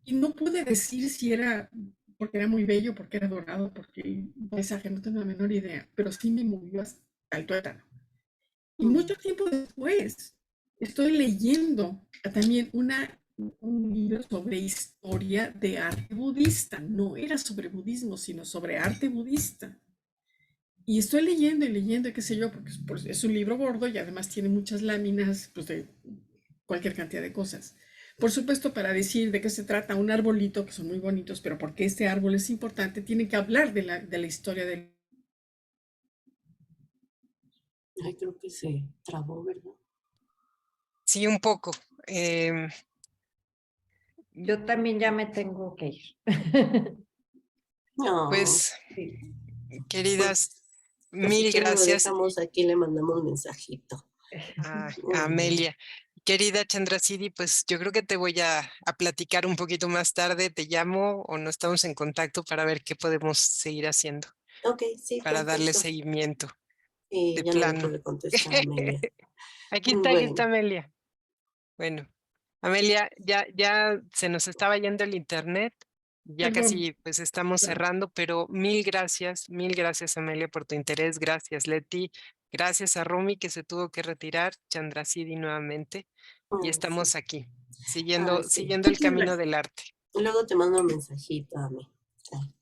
Y no pude decir si era porque era muy bello, porque era dorado, porque el paisaje, no tengo la menor idea, pero sí me movió hasta el tuétano. Y mucho tiempo después estoy leyendo también un libro sobre historia de arte budista. No era sobre budismo, sino sobre arte budista. Y estoy leyendo y leyendo, y qué sé yo, porque pues, es un libro gordo y además tiene muchas láminas, pues de cualquier cantidad de cosas. Por supuesto, para decir de qué se trata un arbolito, que son muy bonitos, pero porque este árbol es importante, tienen que hablar de la historia del... Ay, creo que se trabó, ¿verdad? Sí, un poco. Yo también ya me tengo que ir. No, Pues, Sí. queridas, pues si mil quieres lo gracias dejamos aquí, le mandamos mensajito. a Amelia. Querida Chandrasidi, pues yo creo que te voy a platicar un poquito más tarde. Te llamo o no estamos en contacto para ver qué podemos seguir haciendo Ok, sí, para darle perfecto. seguimiento Sí, de ya no le plano. pude contestar a Amelia. Aquí Bueno, está Amelia. Bueno, Amelia, ya se nos estaba yendo el internet. Ya Perdón. casi pues estamos Claro. cerrando, pero mil gracias Amelia por tu interés. Gracias Leti. Gracias a Rumi que se tuvo que retirar. Chandrasidi nuevamente. Y sí. estamos aquí, Ay, sí. siguiendo el Muchas camino gracias. del arte. Luego te mando un mensajito a mí.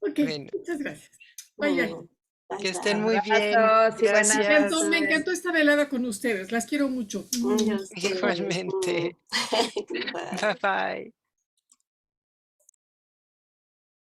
Ok, Bueno, muchas gracias. Bye, bye. Bueno, bye, que estén bye. muy bien. Abrazos y buenas Gracias. Me noches. encantó esta velada con ustedes. Las quiero mucho. Yo sé. Igualmente. Bye. Bye bye.